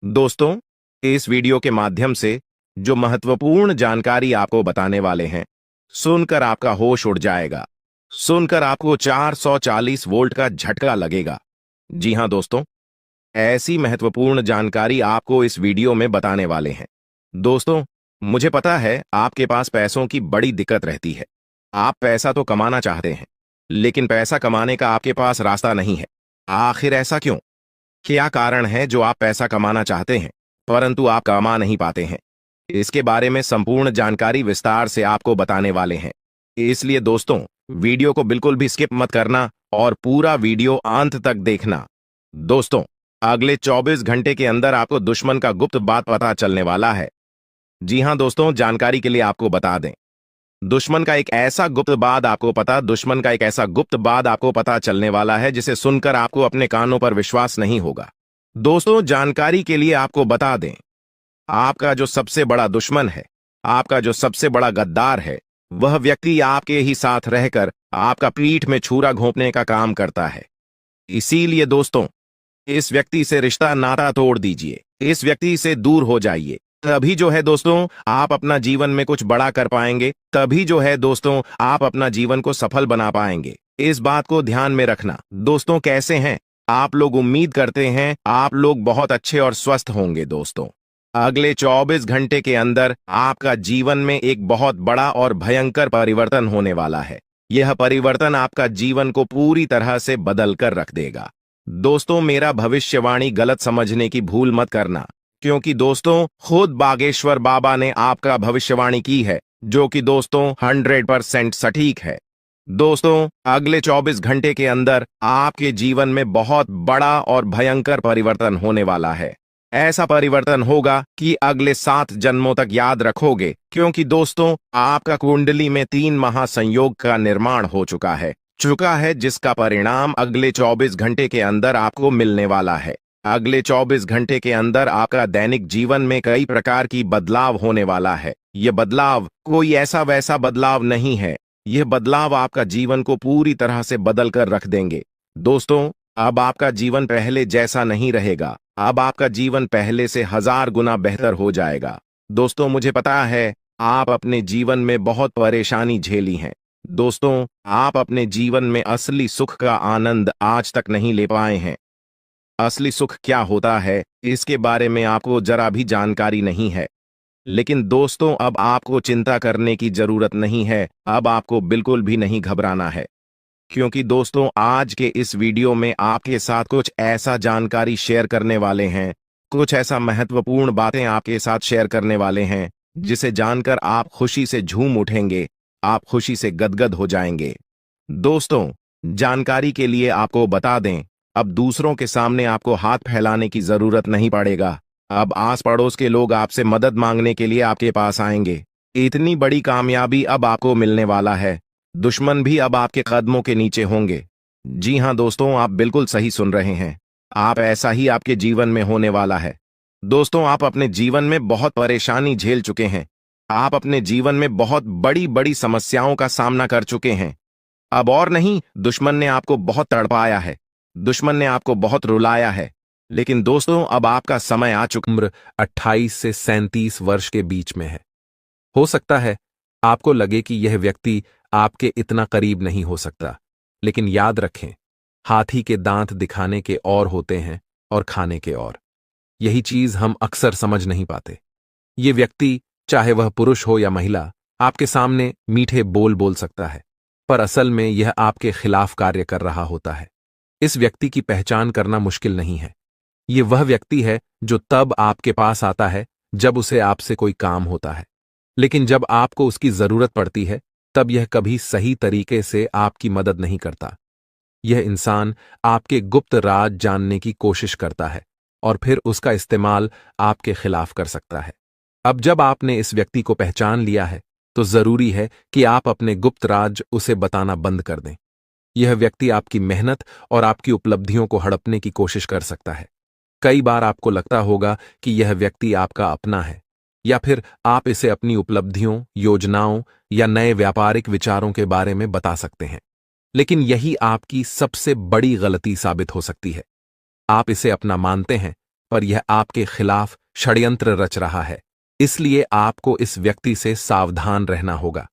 दोस्तों, इस वीडियो के माध्यम से जो महत्वपूर्ण जानकारी आपको बताने वाले हैं, सुनकर आपका होश उड़ जाएगा, सुनकर आपको 440 वोल्ट का झटका लगेगा। जी हां दोस्तों, ऐसी महत्वपूर्ण जानकारी आपको इस वीडियो में बताने वाले हैं। दोस्तों, मुझे पता है आपके पास पैसों की बड़ी दिक्कत रहती है। आप पैसा तो कमाना चाहते हैं, लेकिन पैसा कमाने का आपके पास रास्ता नहीं है। आखिर ऐसा क्यों? क्या कारण है जो आप पैसा कमाना चाहते हैं परंतु आप कमा नहीं पाते हैं? इसके बारे में संपूर्ण जानकारी विस्तार से आपको बताने वाले हैं। इसलिए दोस्तों, वीडियो को बिल्कुल भी स्किप मत करना और पूरा वीडियो अंत तक देखना। दोस्तों, अगले 24 घंटे के अंदर आपको दुश्मन का गुप्त बात पता चलने वाला है। जी हां दोस्तों, जानकारी के लिए आपको बता दें, दुश्मन का एक ऐसा गुप्त बात आपको पता चलने वाला है जिसे सुनकर आपको अपने कानों पर विश्वास नहीं होगा। दोस्तों, जानकारी के लिए आपको बता दें, आपका जो सबसे बड़ा दुश्मन है, आपका जो सबसे बड़ा गद्दार है, वह व्यक्ति आपके ही साथ रहकर आपका पीठ में छुरा घोंपने का काम करता है। इसीलिए दोस्तों, इस व्यक्ति से रिश्ता नाता तोड़ दीजिए, इस व्यक्ति से दूर हो जाइए। तभी जो है दोस्तों, आप अपना जीवन में कुछ बड़ा कर पाएंगे। तभी जो है दोस्तों, आप अपना जीवन को सफल बना पाएंगे। इस बात को ध्यान में रखना। दोस्तों, कैसे हैं आप लोग? उम्मीद करते हैं आप लोग बहुत अच्छे और स्वस्थ होंगे। दोस्तों, अगले 24 घंटे के अंदर आपका जीवन में एक बहुत बड़ा और भयंकर परिवर्तन होने वाला है। यह परिवर्तन आपका जीवन को पूरी तरह से बदल कर रख देगा। दोस्तों, मेरा भविष्यवाणी गलत समझने की भूल मत करना, क्योंकि दोस्तों खुद बागेश्वर बाबा ने आपका भविष्यवाणी की है, जो कि दोस्तों 100% सटीक है। दोस्तों, अगले 24 घंटे के अंदर आपके जीवन में बहुत बड़ा और भयंकर परिवर्तन होने वाला है। ऐसा परिवर्तन होगा कि अगले 7 जन्मों तक याद रखोगे, क्योंकि दोस्तों आपका कुंडली में 3 महासंयोग का निर्माण हो चुका है, जिसका परिणाम अगले 24 घंटे के अंदर आपको मिलने वाला है। अगले 24 घंटे के अंदर आपका दैनिक जीवन में कई प्रकार की बदलाव होने वाला है। यह बदलाव कोई ऐसा वैसा बदलाव नहीं है। यह बदलाव आपका जीवन को पूरी तरह से बदल कर रख देंगे। दोस्तों, अब आपका जीवन पहले जैसा नहीं रहेगा। अब आपका जीवन पहले से 1000 गुना बेहतर हो जाएगा। दोस्तों, मुझे पता है आप अपने जीवन में बहुत परेशानी झेली है। दोस्तों, आप अपने जीवन में असली सुख का आनंद आज तक नहीं ले पाए हैं। असली सुख क्या होता है, इसके बारे में आपको जरा भी जानकारी नहीं है। लेकिन दोस्तों, अब आपको चिंता करने की जरूरत नहीं है। अब आपको बिल्कुल भी नहीं घबराना है, क्योंकि दोस्तों आज के इस वीडियो में आपके साथ कुछ ऐसा जानकारी शेयर करने वाले हैं, कुछ ऐसा महत्वपूर्ण बातें आपके साथ शेयर करने वाले हैं, जिसे जानकर आप खुशी से झूम उठेंगे, आप खुशी से गदगद हो जाएंगे। दोस्तों, जानकारी के लिए आपको बता दें, अब दूसरों के सामने आपको हाथ फैलाने की जरूरत नहीं पड़ेगा। अब आस पड़ोस के लोग आपसे मदद मांगने के लिए आपके पास आएंगे। इतनी बड़ी कामयाबी अब आपको मिलने वाला है। दुश्मन भी अब आपके कदमों के नीचे होंगे। जी हां दोस्तों, आप बिल्कुल सही सुन रहे हैं। आप ऐसा ही आपके जीवन में होने वाला है। दोस्तों, आप अपने जीवन में बहुत परेशानी झेल चुके हैं। आप अपने जीवन में बहुत बड़ी बड़ी समस्याओं का सामना कर चुके हैं। अब और नहीं, दुश्मन ने आपको बहुत तड़पाया है, दुश्मन ने आपको बहुत रुलाया है। लेकिन दोस्तों, अब आपका समय आ चुका। उम्र 28 से 37 वर्ष के बीच में है। हो सकता है आपको लगे कि यह व्यक्ति आपके इतना करीब नहीं हो सकता, लेकिन याद रखें, हाथी के दांत दिखाने के और होते हैं और खाने के और। यही चीज हम अक्सर समझ नहीं पाते। ये व्यक्ति, चाहे वह पुरुष हो या महिला, आपके सामने मीठे बोल बोल सकता है, पर असल में यह आपके खिलाफ कार्य कर रहा होता है। इस व्यक्ति की पहचान करना मुश्किल नहीं है। ये वह व्यक्ति है जो तब आपके पास आता है जब उसे आपसे कोई काम होता है, लेकिन जब आपको उसकी जरूरत पड़ती है तब यह कभी सही तरीके से आपकी मदद नहीं करता। यह इंसान आपके गुप्त राज जानने की कोशिश करता है और फिर उसका इस्तेमाल आपके खिलाफ कर सकता है। अब जब आपने इस व्यक्ति को पहचान लिया है, तो जरूरी है कि आप अपने गुप्त राज उसे बताना बंद कर दें। यह व्यक्ति आपकी मेहनत और आपकी उपलब्धियों को हड़पने की कोशिश कर सकता है। कई बार आपको लगता होगा कि यह व्यक्ति आपका अपना है, या फिर आप इसे अपनी उपलब्धियों, योजनाओं या नए व्यापारिक विचारों के बारे में बता सकते हैं, लेकिन यही आपकी सबसे बड़ी गलती साबित हो सकती है। आप इसे अपना मानते हैं, पर यह आपके खिलाफ षड्यंत्र रच रहा है। इसलिए आपको इस व्यक्ति से सावधान रहना होगा।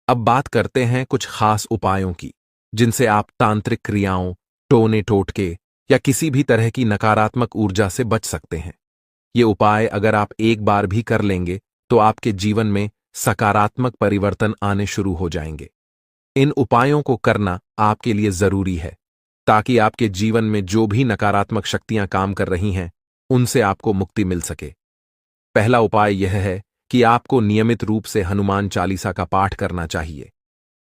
अब बात करते हैं कुछ खास उपायों की, जिनसे आप तांत्रिक क्रियाओं, टोने टोटके या किसी भी तरह की नकारात्मक ऊर्जा से बच सकते हैं। ये उपाय अगर आप एक बार भी कर लेंगे तो आपके जीवन में सकारात्मक परिवर्तन आने शुरू हो जाएंगे। इन उपायों को करना आपके लिए जरूरी है, ताकि आपके जीवन में जो भी नकारात्मक शक्तियां काम कर रही हैं, उनसे आपको मुक्ति मिल सके। पहला उपाय यह है कि आपको नियमित रूप से हनुमान चालीसा का पाठ करना चाहिए।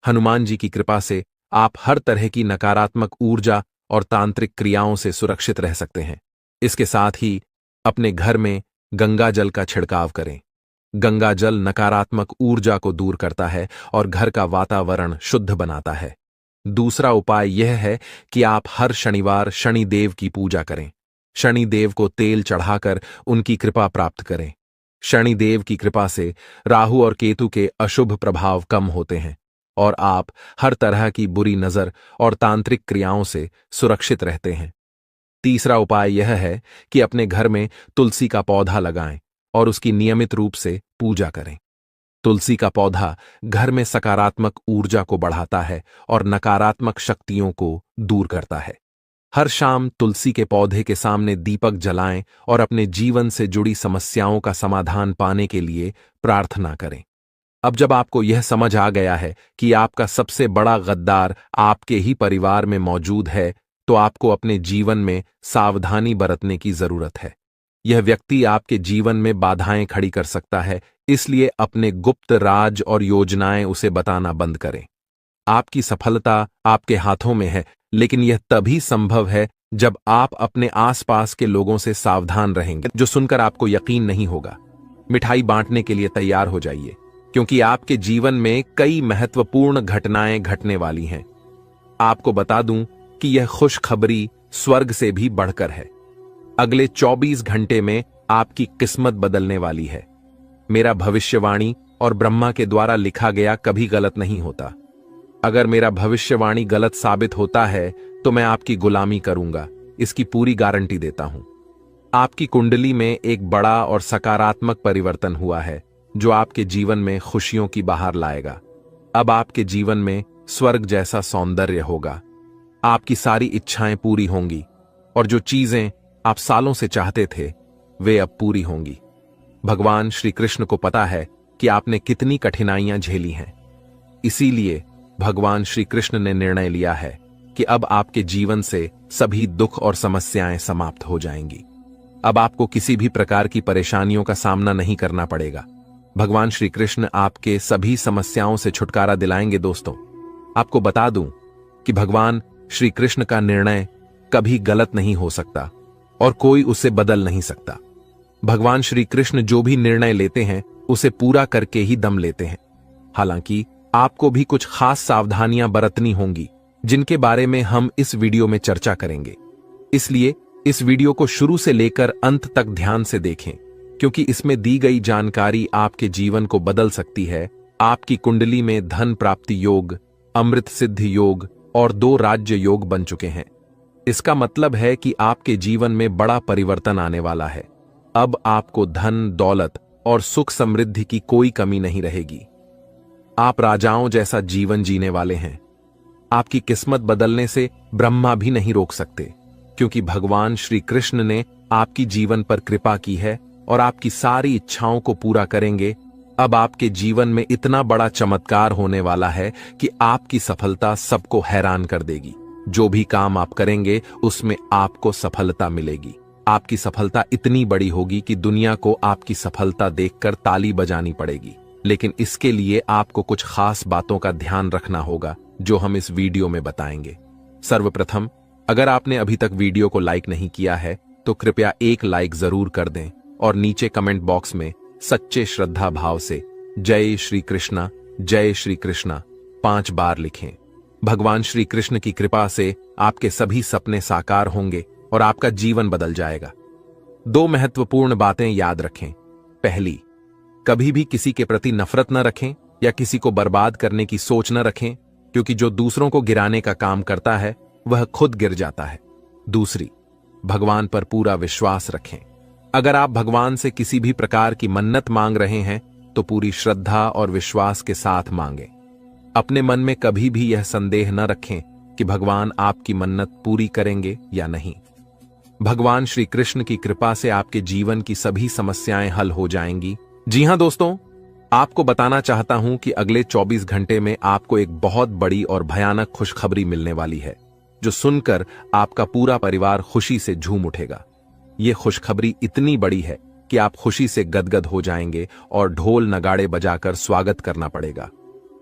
हनुमान जी की कृपा से आप हर तरह की नकारात्मक ऊर्जा और तांत्रिक क्रियाओं से सुरक्षित रह सकते हैं। इसके साथ ही अपने घर में गंगा जल का छिड़काव करें। गंगा जल नकारात्मक ऊर्जा को दूर करता है और घर का वातावरण शुद्ध बनाता है। दूसरा उपाय यह है कि आप हर शनिवार शनिदेव की पूजा करें। शनिदेव को तेल चढ़ाकर उनकी कृपा प्राप्त करें। शनिदेव की कृपा से राहु और केतु के अशुभ प्रभाव कम होते हैं और आप हर तरह की बुरी नजर और तांत्रिक क्रियाओं से सुरक्षित रहते हैं। तीसरा उपाय यह है कि अपने घर में तुलसी का पौधा लगाएं और उसकी नियमित रूप से पूजा करें। तुलसी का पौधा घर में सकारात्मक ऊर्जा को बढ़ाता है और नकारात्मक शक्तियों को दूर करता है। हर शाम तुलसी के पौधे के सामने दीपक जलाएं और अपने जीवन से जुड़ी समस्याओं का समाधान पाने के लिए प्रार्थना करें। अब जब आपको यह समझ आ गया है कि आपका सबसे बड़ा गद्दार आपके ही परिवार में मौजूद है, तो आपको अपने जीवन में सावधानी बरतने की जरूरत है। यह व्यक्ति आपके जीवन में बाधाएं खड़ी कर सकता है, इसलिए अपने गुप्त राज और योजनाएं उसे बताना बंद करें। आपकी सफलता आपके हाथों में है, लेकिन यह तभी संभव है जब आप अपने आसपास के लोगों से सावधान रहेंगे। जो सुनकर आपको यकीन नहीं होगा, मिठाई बांटने के लिए तैयार हो जाइए, क्योंकि आपके जीवन में कई महत्वपूर्ण घटनाएं घटने वाली हैं। आपको बता दूं कि यह खुशखबरी स्वर्ग से भी बढ़कर है। अगले 24 घंटे में आपकी किस्मत बदलने वाली है। मेरा भविष्यवाणी और ब्रह्मा के द्वारा लिखा गया कभी गलत नहीं होता। अगर मेरा भविष्यवाणी गलत साबित होता है तो मैं आपकी गुलामी करूंगा, इसकी पूरी गारंटी देता हूं। आपकी कुंडली में एक बड़ा और सकारात्मक परिवर्तन हुआ है, जो आपके जीवन में खुशियों की बहार लाएगा। अब आपके जीवन में स्वर्ग जैसा सौंदर्य होगा। आपकी सारी इच्छाएं पूरी होंगी और जो चीजें आप सालों से चाहते थे, वे अब पूरी होंगी। भगवान श्री कृष्ण को पता है कि आपने कितनी कठिनाइयां झेली हैं। इसीलिए भगवान श्री कृष्ण ने निर्णय लिया है कि अब आपके जीवन से सभी दुख और समस्याएं समाप्त हो जाएंगी। अब आपको किसी भी प्रकार की परेशानियों का सामना नहीं करना पड़ेगा। भगवान श्री कृष्ण आपके सभी समस्याओं से छुटकारा दिलाएंगे। दोस्तों, आपको बता दूं कि भगवान श्री कृष्ण का निर्णय कभी गलत नहीं हो सकता और कोई उसे बदल नहीं सकता। भगवान श्री कृष्ण जो भी निर्णय लेते हैं, उसे पूरा करके ही दम लेते हैं। हालांकि आपको भी कुछ खास सावधानियां बरतनी होंगी, जिनके बारे में हम इस वीडियो में चर्चा करेंगे। इसलिए इस वीडियो को शुरू से लेकर अंत तक ध्यान से देखें, क्योंकि इसमें दी गई जानकारी आपके जीवन को बदल सकती है। आपकी कुंडली में धन प्राप्ति योग, अमृत सिद्धि योग और 2 राज्य योग बन चुके हैं। इसका मतलब है कि आपके जीवन में बड़ा परिवर्तन आने वाला है। अब आपको धन, दौलत और सुख समृद्धि की कोई कमी नहीं रहेगी। आप राजाओं जैसा जीवन जीने वाले हैं। आपकी किस्मत बदलने से ब्रह्मा भी नहीं रोक सकते, क्योंकि भगवान श्री कृष्ण ने आपकी जीवन पर कृपा की है और आपकी सारी इच्छाओं को पूरा करेंगे। अब आपके जीवन में इतना बड़ा चमत्कार होने वाला है कि आपकी सफलता सबको हैरान कर देगी। जो भी काम आप करेंगे, उसमें आपको सफलता मिलेगी। आपकी सफलता इतनी बड़ी होगी कि दुनिया को आपकी सफलता देखकर ताली बजानी पड़ेगी। लेकिन इसके लिए आपको कुछ खास बातों का ध्यान रखना होगा, जो हम इस वीडियो में बताएंगे। सर्वप्रथम, अगर आपने अभी तक वीडियो को लाइक नहीं किया है, तो कृपया एक लाइक जरूर कर दें और नीचे कमेंट बॉक्स में सच्चे श्रद्धा भाव से जय श्री कृष्णा 5 बार लिखें। भगवान श्री कृष्ण की कृपा से आपके सभी सपने साकार होंगे और आपका जीवन बदल जाएगा। 2 महत्वपूर्ण बातें याद रखें। पहली, कभी भी किसी के प्रति नफरत न रखें या किसी को बर्बाद करने की सोच न रखें, क्योंकि जो दूसरों को गिराने का काम करता है, वह खुद गिर जाता है। दूसरी, भगवान पर पूरा विश्वास रखें। अगर आप भगवान से किसी भी प्रकार की मन्नत मांग रहे हैं, तो पूरी श्रद्धा और विश्वास के साथ मांगें। अपने मन में कभी भी यह संदेह न रखें कि भगवान आपकी मन्नत पूरी करेंगे या नहीं। भगवान श्री कृष्ण की कृपा से आपके जीवन की सभी समस्याएं हल हो जाएंगी। जी हां दोस्तों, आपको बताना चाहता हूं कि अगले 24 घंटे में आपको एक बहुत बड़ी और भयानक खुशखबरी मिलने वाली है, जो सुनकर आपका पूरा परिवार खुशी से झूम उठेगा। यह खुशखबरी इतनी बड़ी है कि आप खुशी से गदगद हो जाएंगे और ढोल नगाड़े बजाकर स्वागत करना पड़ेगा।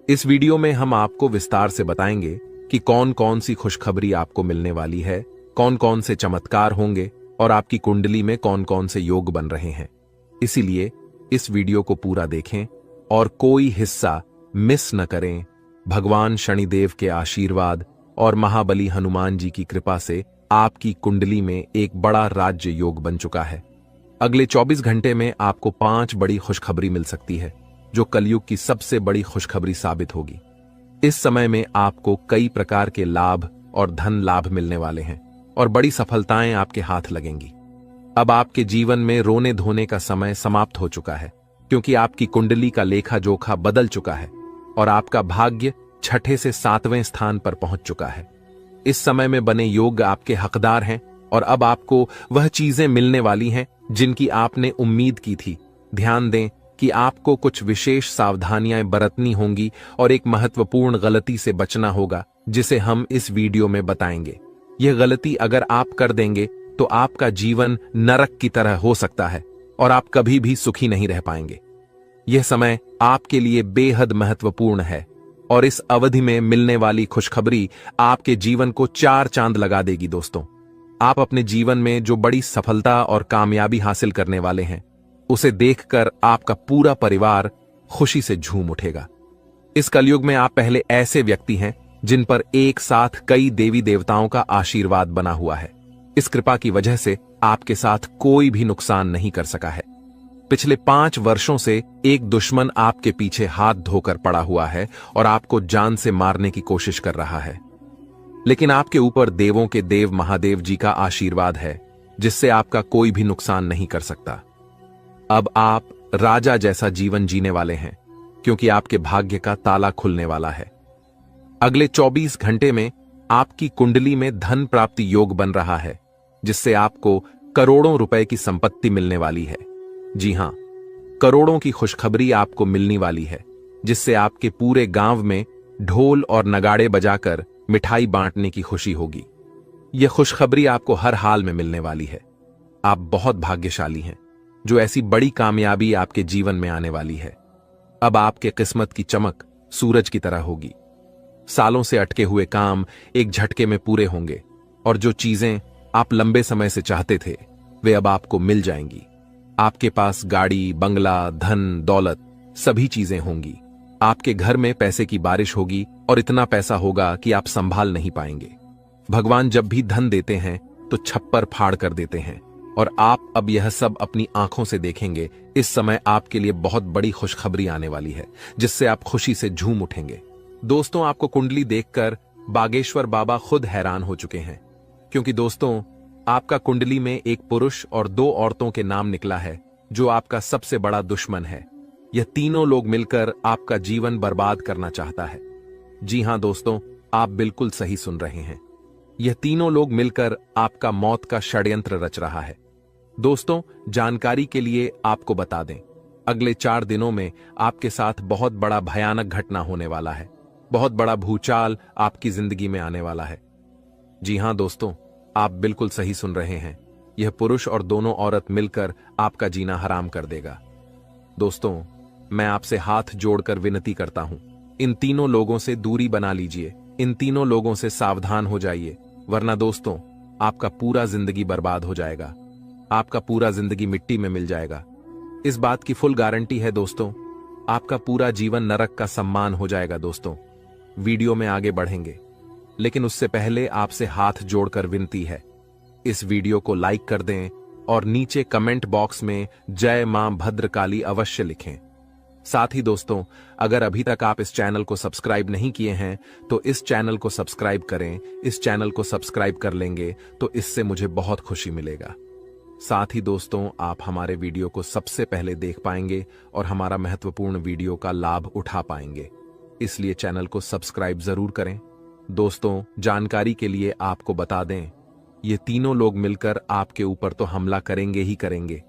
इस वीडियो में हम आपको विस्तार से बताएंगे कि कौन कौन सी खुशखबरी आपको मिलने वाली है, कौन कौन से चमत्कार होंगे और आपकी कुंडली में कौन कौन से योग बन रहे हैं। इसीलिए इस वीडियो को पूरा देखें और कोई हिस्सा मिस न करें। भगवान शनिदेव के आशीर्वाद और महाबली हनुमान जी की कृपा से आपकी कुंडली में एक बड़ा राज्य योग बन चुका है। अगले 24 घंटे में आपको 5 बड़ी खुशखबरी मिल सकती है, जो कलयुग की सबसे बड़ी खुशखबरी साबित होगी। इस समय में आपको कई प्रकार के लाभ और धन लाभ मिलने वाले हैं और बड़ी सफलताएं आपके हाथ लगेंगी। अब आपके जीवन में रोने धोने का समय समाप्त हो चुका है, क्योंकि आपकी कुंडली का लेखा जोखा बदल चुका है और आपका भाग्य 6 से 7वें स्थान पर पहुंच चुका है। इस समय में बने योग आपके हकदार हैं और अब आपको वह चीजें मिलने वाली हैं जिनकी आपने उम्मीद की थी। ध्यान दें कि आपको कुछ विशेष सावधानियां बरतनी होंगी और एक महत्वपूर्ण गलती से बचना होगा, जिसे हम इस वीडियो में बताएंगे। यह गलती अगर आप कर देंगे तो आपका जीवन नरक की तरह हो सकता है और आप कभी भी सुखी नहीं रह पाएंगे। यह समय आपके लिए बेहद महत्वपूर्ण है और इस अवधि में मिलने वाली खुशखबरी आपके जीवन को 4 चांद लगा देगी। दोस्तों, आप अपने जीवन में जो बड़ी सफलता और कामयाबी हासिल करने वाले हैं, उसे देखकर आपका पूरा परिवार खुशी से झूम उठेगा। इस कलयुग में आप पहले ऐसे व्यक्ति हैं जिन पर एक साथ कई देवी देवताओं का आशीर्वाद बना हुआ है। इस कृपा की वजह से आपके साथ कोई भी नुकसान नहीं कर सका है। पिछले 5 वर्षों से एक दुश्मन आपके पीछे हाथ धोकर पड़ा हुआ है और आपको जान से मारने की कोशिश कर रहा है, लेकिन आपके ऊपर देवों के देव महादेव जी का आशीर्वाद है, जिससे आपका कोई भी नुकसान नहीं कर सकता। अब आप राजा जैसा जीवन जीने वाले हैं, क्योंकि आपके भाग्य का ताला खुलने वाला है। अगले 24 घंटे में आपकी कुंडली में धन प्राप्ति योग बन रहा है, जिससे आपको करोड़ों रुपए की संपत्ति मिलने वाली है। जी हां, करोड़ों की खुशखबरी आपको मिलने वाली है, जिससे आपके पूरे गांव में ढोल और नगाड़े बजाकर मिठाई बांटने की खुशी होगी। यह खुशखबरी आपको हर हाल में मिलने वाली है। आप बहुत भाग्यशाली हैं, जो ऐसी बड़ी कामयाबी आपके जीवन में आने वाली है। अब आपके किस्मत की चमक सूरज की तरह होगी। सालों से अटके हुए काम एक झटके में पूरे होंगे और जो चीजें आप लंबे समय से चाहते थे, वे अब आपको मिल जाएंगी। आपके पास गाड़ी, बंगला, धन, दौलत सभी चीजें होंगी। आपके घर में पैसे की बारिश होगी और इतना पैसा होगा कि आप संभाल नहीं पाएंगे। भगवान जब भी धन देते हैं तो छप्पर फाड़ कर देते हैं और आप अब यह सब अपनी आंखों से देखेंगे। इस समय आपके लिए बहुत बड़ी खुशखबरी आने वाली है, जिससे आप खुशी से झूम उठेंगे। दोस्तों, आपको कुंडली देखकर बागेश्वर बाबा खुद हैरान हो चुके हैं, क्योंकि दोस्तों, आपका कुंडली में एक पुरुष और 2 औरतों के नाम निकला है, जो आपका सबसे बड़ा दुश्मन है। यह तीनों लोग मिलकर आपका जीवन बर्बाद करना चाहता है। जी हां दोस्तों, आप बिल्कुल सही सुन रहे हैं। यह तीनों लोग मिलकर आपका मौत का षड्यंत्र रच रहा है। दोस्तों, जानकारी के लिए आपको बता दें, अगले 4 दिनों में आपके साथ बहुत बड़ा भयानक घटना होने वाला है। बहुत बड़ा भूचाल आपकी जिंदगी में आने वाला है। जी हां दोस्तों, आप बिल्कुल सही सुन रहे हैं। यह पुरुष और दोनों औरत मिलकर आपका जीना हराम कर देगा। दोस्तों, मैं आपसे हाथ जोड़कर विनती करता हूं, इन तीनों लोगों से दूरी बना लीजिए। इन तीनों लोगों से सावधान हो जाइए, वरना दोस्तों, आपका पूरा जिंदगी बर्बाद हो जाएगा। आपका पूरा जिंदगी मिट्टी में मिल जाएगा। इस बात की फुल गारंटी है दोस्तों। आपका पूरा जीवन नरक का सम्मान हो जाएगा। दोस्तों, वीडियो में आगे बढ़ेंगे, लेकिन उससे पहले आपसे हाथ जोड़कर विनती है, इस वीडियो को लाइक कर दें और नीचे कमेंट बॉक्स में जय मां भद्रकाली अवश्य लिखें। साथ ही दोस्तों, अगर अभी तक आप इस चैनल को सब्सक्राइब नहीं किए हैं तो इस चैनल को सब्सक्राइब करें। इस चैनल को सब्सक्राइब कर लेंगे तो इससे मुझे बहुत खुशी मिलेगा। साथ ही दोस्तों, आप हमारे वीडियो को सबसे पहले देख पाएंगे और हमारा महत्वपूर्ण वीडियो का लाभ उठा पाएंगे, इसलिए चैनल को सब्सक्राइब जरूर करें। दोस्तों, जानकारी के लिए आपको बता दें, ये तीनों लोग मिलकर आपके ऊपर तो हमला करेंगे ही करेंगे,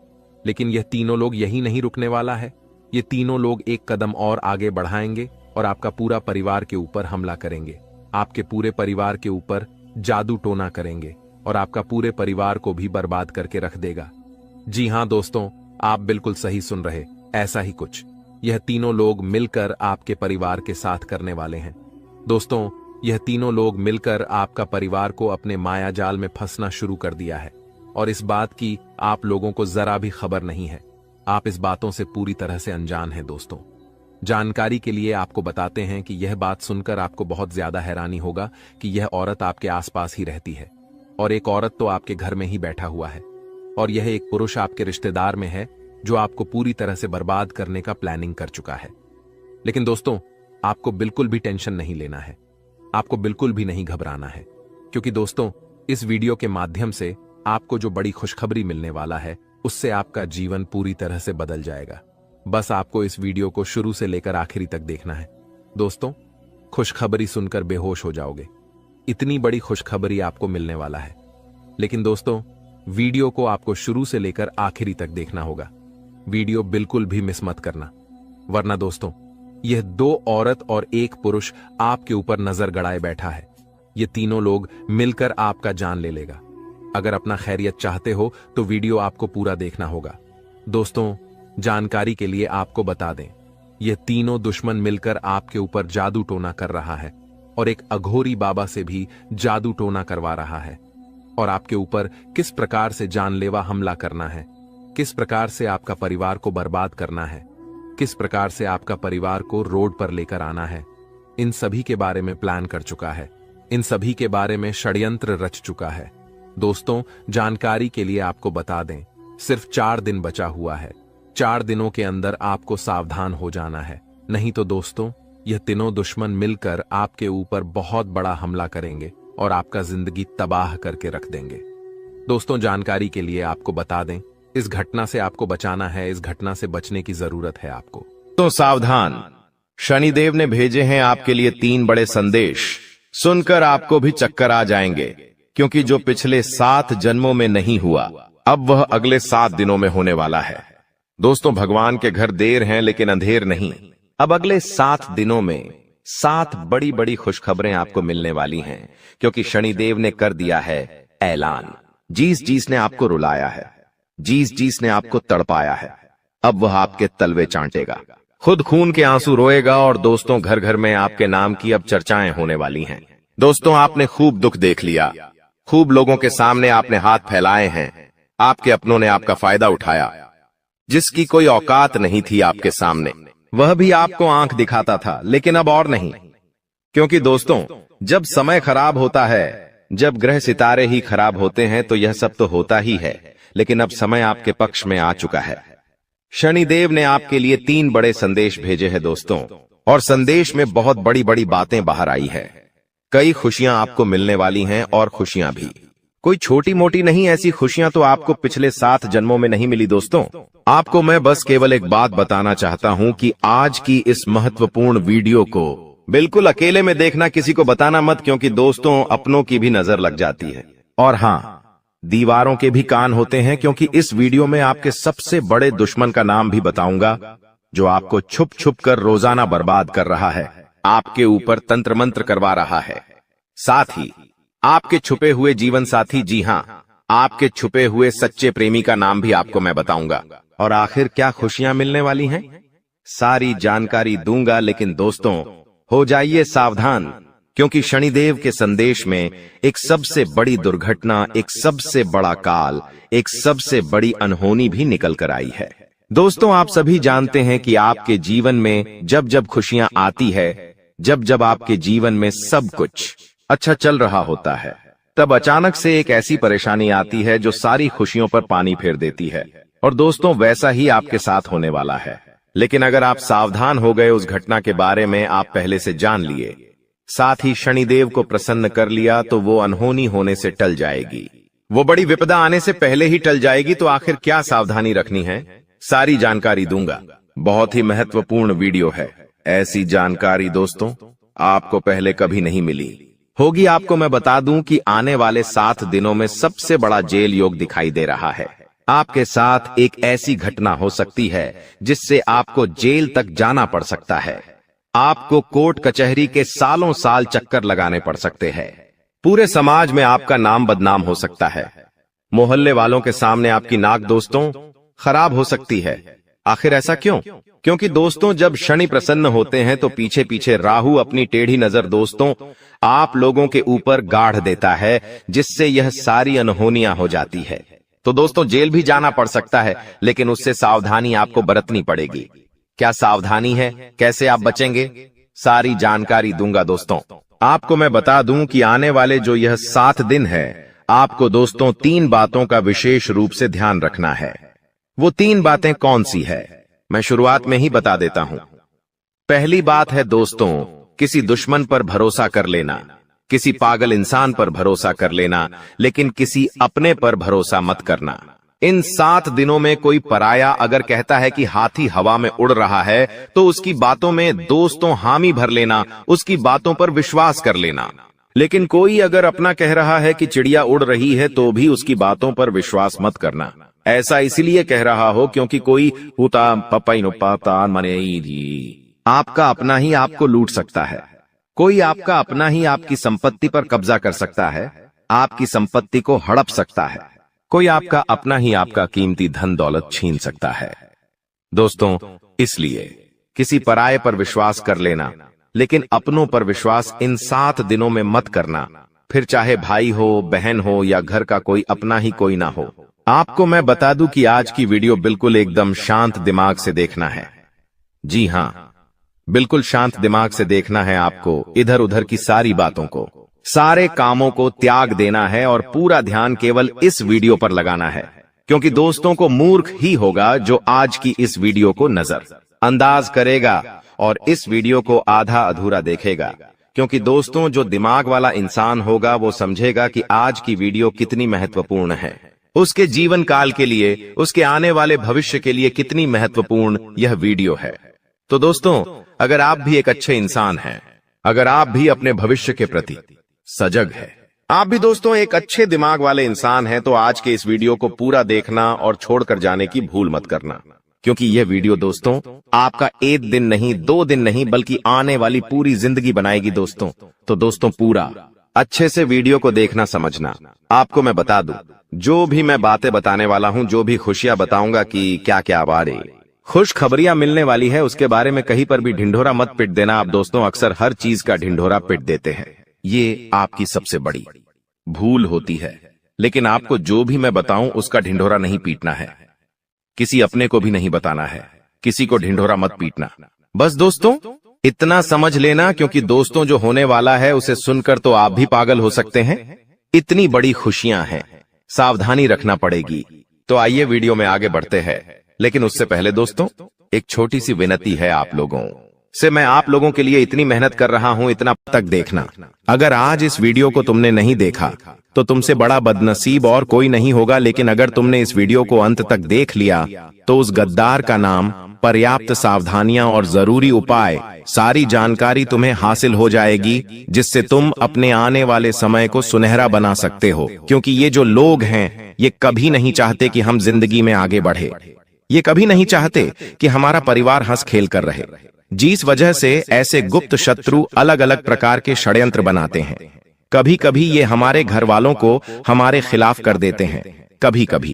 लेकिन यह तीनों लोग यही नहीं रुकने वाला है। ये तीनों लोग एक कदम और आगे बढ़ाएंगे और आपका पूरा परिवार के ऊपर हमला करेंगे। आपके पूरे परिवार के ऊपर जादू टोना करेंगे और आपका पूरे परिवार को भी बर्बाद करके रख देगा। जी हां दोस्तों, आप बिल्कुल सही सुन रहे, ऐसा ही कुछ यह तीनों लोग मिलकर आपके परिवार के साथ करने वाले हैं। दोस्तों, यह तीनों लोग मिलकर आपका परिवार को अपने माया जाल में फंसना शुरू कर दिया है और इस बात की आप लोगों को जरा भी खबर नहीं है। आप इस बातों से पूरी तरह से अनजान हैं दोस्तों। जानकारी के लिए आपको बताते हैं कि यह बात सुनकर आपको बहुत ज्यादा हैरानी होगा कि यह औरत आपके आसपास ही रहती है और एक औरत तो आपके घर में ही बैठा हुआ है और यह एक पुरुष आपके रिश्तेदार में है जो आपको पूरी तरह से बर्बाद करने का प्लानिंग कर चुका है। लेकिन दोस्तों, आपको बिल्कुल भी टेंशन नहीं लेना है, आपको बिल्कुल भी नहीं घबराना है, क्योंकि दोस्तों इस वीडियो के माध्यम से आपको जो बड़ी खुशखबरी मिलने वाला है उससे आपका जीवन पूरी तरह से बदल जाएगा। बस आपको इस वीडियो को शुरू से लेकर आखिरी तक देखना है। दोस्तों, खुशखबरी सुनकर बेहोश हो जाओगे, इतनी बड़ी खुशखबरी आपको मिलने वाला है। लेकिन दोस्तों, वीडियो को आपको शुरू से लेकर आखिरी तक देखना होगा, वीडियो बिल्कुल भी मिस मत करना, वरना दोस्तों यह 2 औरत और 1 पुरुष आपके ऊपर नजर गड़ाए बैठा है। ये तीनों लोग मिलकर आपका जान ले लेगा। अगर अपना खैरियत चाहते हो तो वीडियो आपको पूरा देखना होगा। दोस्तों, जानकारी के लिए आपको बता दें, ये तीनों दुश्मन मिलकर आपके ऊपर जादू टोना कर रहा है और एक अघोरी बाबा से भी जादू टोना करवा रहा है और आपके ऊपर किस प्रकार से जानलेवा हमला करना है, किस प्रकार से आपका परिवार को बर्बाद करना है, किस प्रकार से आपका परिवार को रोड पर लेकर आना है, इन सभी के बारे में प्लान कर चुका है, इन सभी के बारे में षड्यंत्र रच चुका है। दोस्तों, जानकारी के लिए आपको बता दें, सिर्फ 4 दिन बचा हुआ है। 4 दिनों के अंदर आपको सावधान हो जाना है, नहीं तो दोस्तों यह तीनों दुश्मन मिलकर आपके ऊपर बहुत बड़ा हमला करेंगे और आपका जिंदगी तबाह करके रख देंगे। दोस्तों, जानकारी के लिए आपको बता दें, इस घटना से आपको बचाना है, इस घटना से बचने की जरूरत है आपको। तो सावधान, शनिदेव ने भेजे हैं आपके लिए 3 बड़े संदेश। सुनकर आपको भी चक्कर आ जाएंगे, क्योंकि जो पिछले 7 जन्मों में नहीं हुआ अब वह अगले 7 दिनों में होने वाला है। दोस्तों, भगवान के घर देर हैं लेकिन अंधेर नहीं। अब अगले 7 दिनों में 7 बड़ी बड़ी खुशखबरें आपको मिलने वाली हैं, क्योंकि शनिदेव ने कर दिया है ऐलान। जिस ने आपको रुलाया है, जिस ने आपको तड़पाया है, अब वह आपके तलवे चाटेगा, खुद खून के आंसू रोएगा और दोस्तों घर घर में आपके नाम की अब चर्चाएं होने वाली हैं। दोस्तों, आपने खूब दुख देख लिया, खूब लोगों के सामने आपने हाथ फैलाए हैं, आपके अपनों ने आपका फायदा उठाया, जिसकी कोई औकात नहीं थी आपके सामने वह भी आपको आंख दिखाता था, लेकिन अब और नहीं। क्योंकि दोस्तों, जब समय खराब होता है, जब ग्रह सितारे ही खराब होते हैं तो यह सब तो होता ही है, लेकिन अब समय आपके पक्ष में आ चुका है। शनिदेव ने आपके लिए 3 बड़े संदेश भेजे हैं दोस्तों, और संदेश में बहुत बड़ी बड़ी बातें बाहर आई है। कई खुशियां आपको मिलने वाली हैं और खुशियां भी कोई छोटी मोटी नहीं, ऐसी खुशियां तो आपको पिछले 7 जन्मों में नहीं मिली। दोस्तों, आपको मैं बस केवल एक बात बताना चाहता हूं कि आज की इस महत्वपूर्ण वीडियो को बिल्कुल अकेले में देखना, किसी को बताना मत, क्योंकि दोस्तों अपनों की भी नजर लग जाती है। और हाँ, दीवारों के भी कान होते हैं, क्योंकि इस वीडियो में आपके सबसे बड़े दुश्मन का नाम भी बताऊंगा, जो आपको छुप छुप कर रोजाना बर्बाद कर रहा है, आपके ऊपर तंत्र मंत्र करवा रहा है। साथ ही आपके छुपे हुए जीवन साथी, जी हां, आपके छुपे हुए सच्चे प्रेमी का नाम भी आपको मैं बताऊंगा। और आखिर क्या खुशियां मिलने वाली हैं, सारी जानकारी दूंगा। लेकिन दोस्तों, हो जाइए सावधान, क्योंकि शनिदेव के संदेश में एक सबसे बड़ी दुर्घटना, एक सबसे बड़ा काल, एक सबसे बड़ी अनहोनी भी निकल कर आई है। दोस्तों, आप सभी जानते हैं कि आपके जीवन में जब जब खुशियां आती है, जब जब आपके जीवन में सब कुछ अच्छा चल रहा होता है, तब अचानक से एक ऐसी परेशानी आती है जो सारी खुशियों पर पानी फेर देती है। और दोस्तों, वैसा ही आपके साथ होने वाला है। लेकिन अगर आप सावधान हो गए, उस घटना के बारे में आप पहले से जान लिए, साथ ही शनिदेव को प्रसन्न कर लिया, तो वो अनहोनी होने से टल जाएगी, वो बड़ी विपदा आने से पहले ही टल जाएगी। तो आखिर क्या सावधानी रखनी है, सारी जानकारी दूंगा। बहुत ही महत्वपूर्ण वीडियो है, ऐसी जानकारी दोस्तों आपको पहले कभी नहीं मिली होगी। आपको मैं बता दूं कि आने वाले 7 दिनों में सबसे बड़ा जेल योग दिखाई दे रहा है। आपके साथ एक ऐसी घटना हो सकती है जिससे आपको जेल तक जाना पड़ सकता है। आपको कोर्ट कचहरी के सालों साल चक्कर लगाने पड़ सकते हैं। पूरे समाज में आपका नाम बदनाम हो सकता है। मोहल्ले वालों के सामने आपकी नाक दोस्तों खराब हो सकती है। आखिर ऐसा क्यों? क्योंकि दोस्तों, जब शनि प्रसन्न होते हैं तो पीछे पीछे राहु अपनी टेढ़ी नजर दोस्तों आप लोगों के ऊपर गाढ़ देता है, जिससे यह सारी अनहोनियां हो जाती है। तो दोस्तों जेल भी जाना पड़ सकता है, लेकिन उससे सावधानी आपको बरतनी पड़ेगी। क्या सावधानी है, कैसे आप बचेंगे, सारी जानकारी दूंगा दोस्तों। आपको मैं बता दूं कि आने वाले जो यह 7 दिन है, आपको दोस्तों 3 बातों का विशेष रूप से ध्यान रखना है। वो 3 बातें कौन सी है, मैं शुरुआत में ही बता देता हूं। पहली बात है दोस्तों, किसी दुश्मन पर भरोसा कर लेना, किसी पागल इंसान पर भरोसा कर लेना, लेकिन किसी अपने पर भरोसा मत करना। इन 7 दिनों में कोई पराया अगर कहता है कि हाथी हवा में उड़ रहा है, तो उसकी बातों में दोस्तों हामी भर लेना, उसकी बातों पर विश्वास कर लेना। लेकिन कोई अगर अपना कह रहा है कि चिड़िया उड़ रही है, तो भी उसकी बातों पर विश्वास मत करना। ऐसा इसलिए कह रहा हो क्योंकि कोई हुता पपाई नो पाता मने आपका अपना ही आपको लूट सकता है। कोई आपका अपना ही आपकी संपत्ति पर कब्जा कर सकता है, आपकी संपत्ति को हड़प सकता है। कोई आपका अपना ही आपका कीमती धन दौलत छीन सकता है। दोस्तों, इसलिए किसी पराये पर विश्वास कर लेना, लेकिन अपनों पर विश्वास इन 7 दिनों में मत करना। फिर चाहे भाई हो, बहन हो या घर का कोई अपना ही कोई ना हो। आपको मैं बता दूं कि आज की वीडियो बिल्कुल एकदम शांत दिमाग से देखना है। जी हां, बिल्कुल शांत दिमाग से देखना है आपको। इधर उधर की सारी बातों को, सारे कामों को त्याग देना है और पूरा ध्यान केवल इस वीडियो पर लगाना है। क्योंकि दोस्तों को मूर्ख ही होगा जो आज की इस वीडियो को नजरअंदाज करेगा और इस वीडियो को आधा अधूरा देखेगा। क्योंकि दोस्तों, जो दिमाग वाला इंसान होगा वो समझेगा कि आज की वीडियो कितनी महत्वपूर्ण है, उसके जीवन काल के लिए, उसके आने वाले भविष्य के लिए कितनी महत्वपूर्ण यह वीडियो है। तो दोस्तों, अगर आप भी एक अच्छे इंसान हैं, अगर आप भी अपने भविष्य के प्रति सजग है, आप भी दोस्तों एक अच्छे दिमाग वाले इंसान हैं, तो आज के इस वीडियो को पूरा देखना और छोड़कर जाने की भूल मत करना। क्योंकि यह वीडियो दोस्तों आपका 1 दिन नहीं, 2 दिन नहीं, बल्कि आने वाली पूरी जिंदगी बनाएगी दोस्तों। तो दोस्तों पूरा अच्छे से वीडियो को देखना, समझना। आपको मैं बता दूं, जो भी मैं बातें बताने वाला हूं, जो भी खुशियां बताऊंगा कि क्या क्या बारे खुश खबरियां मिलने वाली है, उसके बारे में कहीं पर भी ढिंढोरा मत पिट देना। आप दोस्तों अक्सर हर चीज का ढिंढोरा पिट देते हैं, ये आपकी सबसे बड़ी भूल होती है। लेकिन आपको जो भी मैं बताऊं उसका ढिंढोरा नहीं पीटना है, किसी अपने को भी नहीं बताना है, किसी को ढिंढोरा मत पीटना। बस दोस्तों इतना समझ लेना, क्योंकि दोस्तों जो होने वाला है उसे सुनकर तो आप भी पागल हो सकते हैं। इतनी बड़ी खुशियां हैं, सावधानी रखना पड़ेगी। तो आइए वीडियो में आगे बढ़ते हैं, लेकिन उससे पहले दोस्तों एक छोटी सी विनती है आप लोगों से। मैं आप लोगों के लिए इतनी मेहनत कर रहा हूं, इतना तक देखना। अगर आज इस वीडियो को तुमने नहीं देखा तो तुमसे बड़ा बदनसीब और कोई नहीं होगा। लेकिन अगर तुमने इस वीडियो को अंत तक देख लिया तो उस गद्दार का नाम, पर्याप्त सावधानियां और जरूरी उपाय, सारी जानकारी तुम्हें हासिल हो जाएगी, जिससे तुम अपने आने वाले समय को सुनहरा बना सकते हो। क्योंकि ये जो लोग हैं ये कभी नहीं चाहते कि हम जिंदगी में आगे बढ़े, ये कभी नहीं चाहते कि हमारा परिवार हंस खेल कर रहे। जिस वजह से ऐसे गुप्त शत्रु अलग अलग प्रकार के षड्यंत्र बनाते हैं। कभी कभी ये हमारे घर वालों को हमारे खिलाफ कर देते हैं, कभी कभी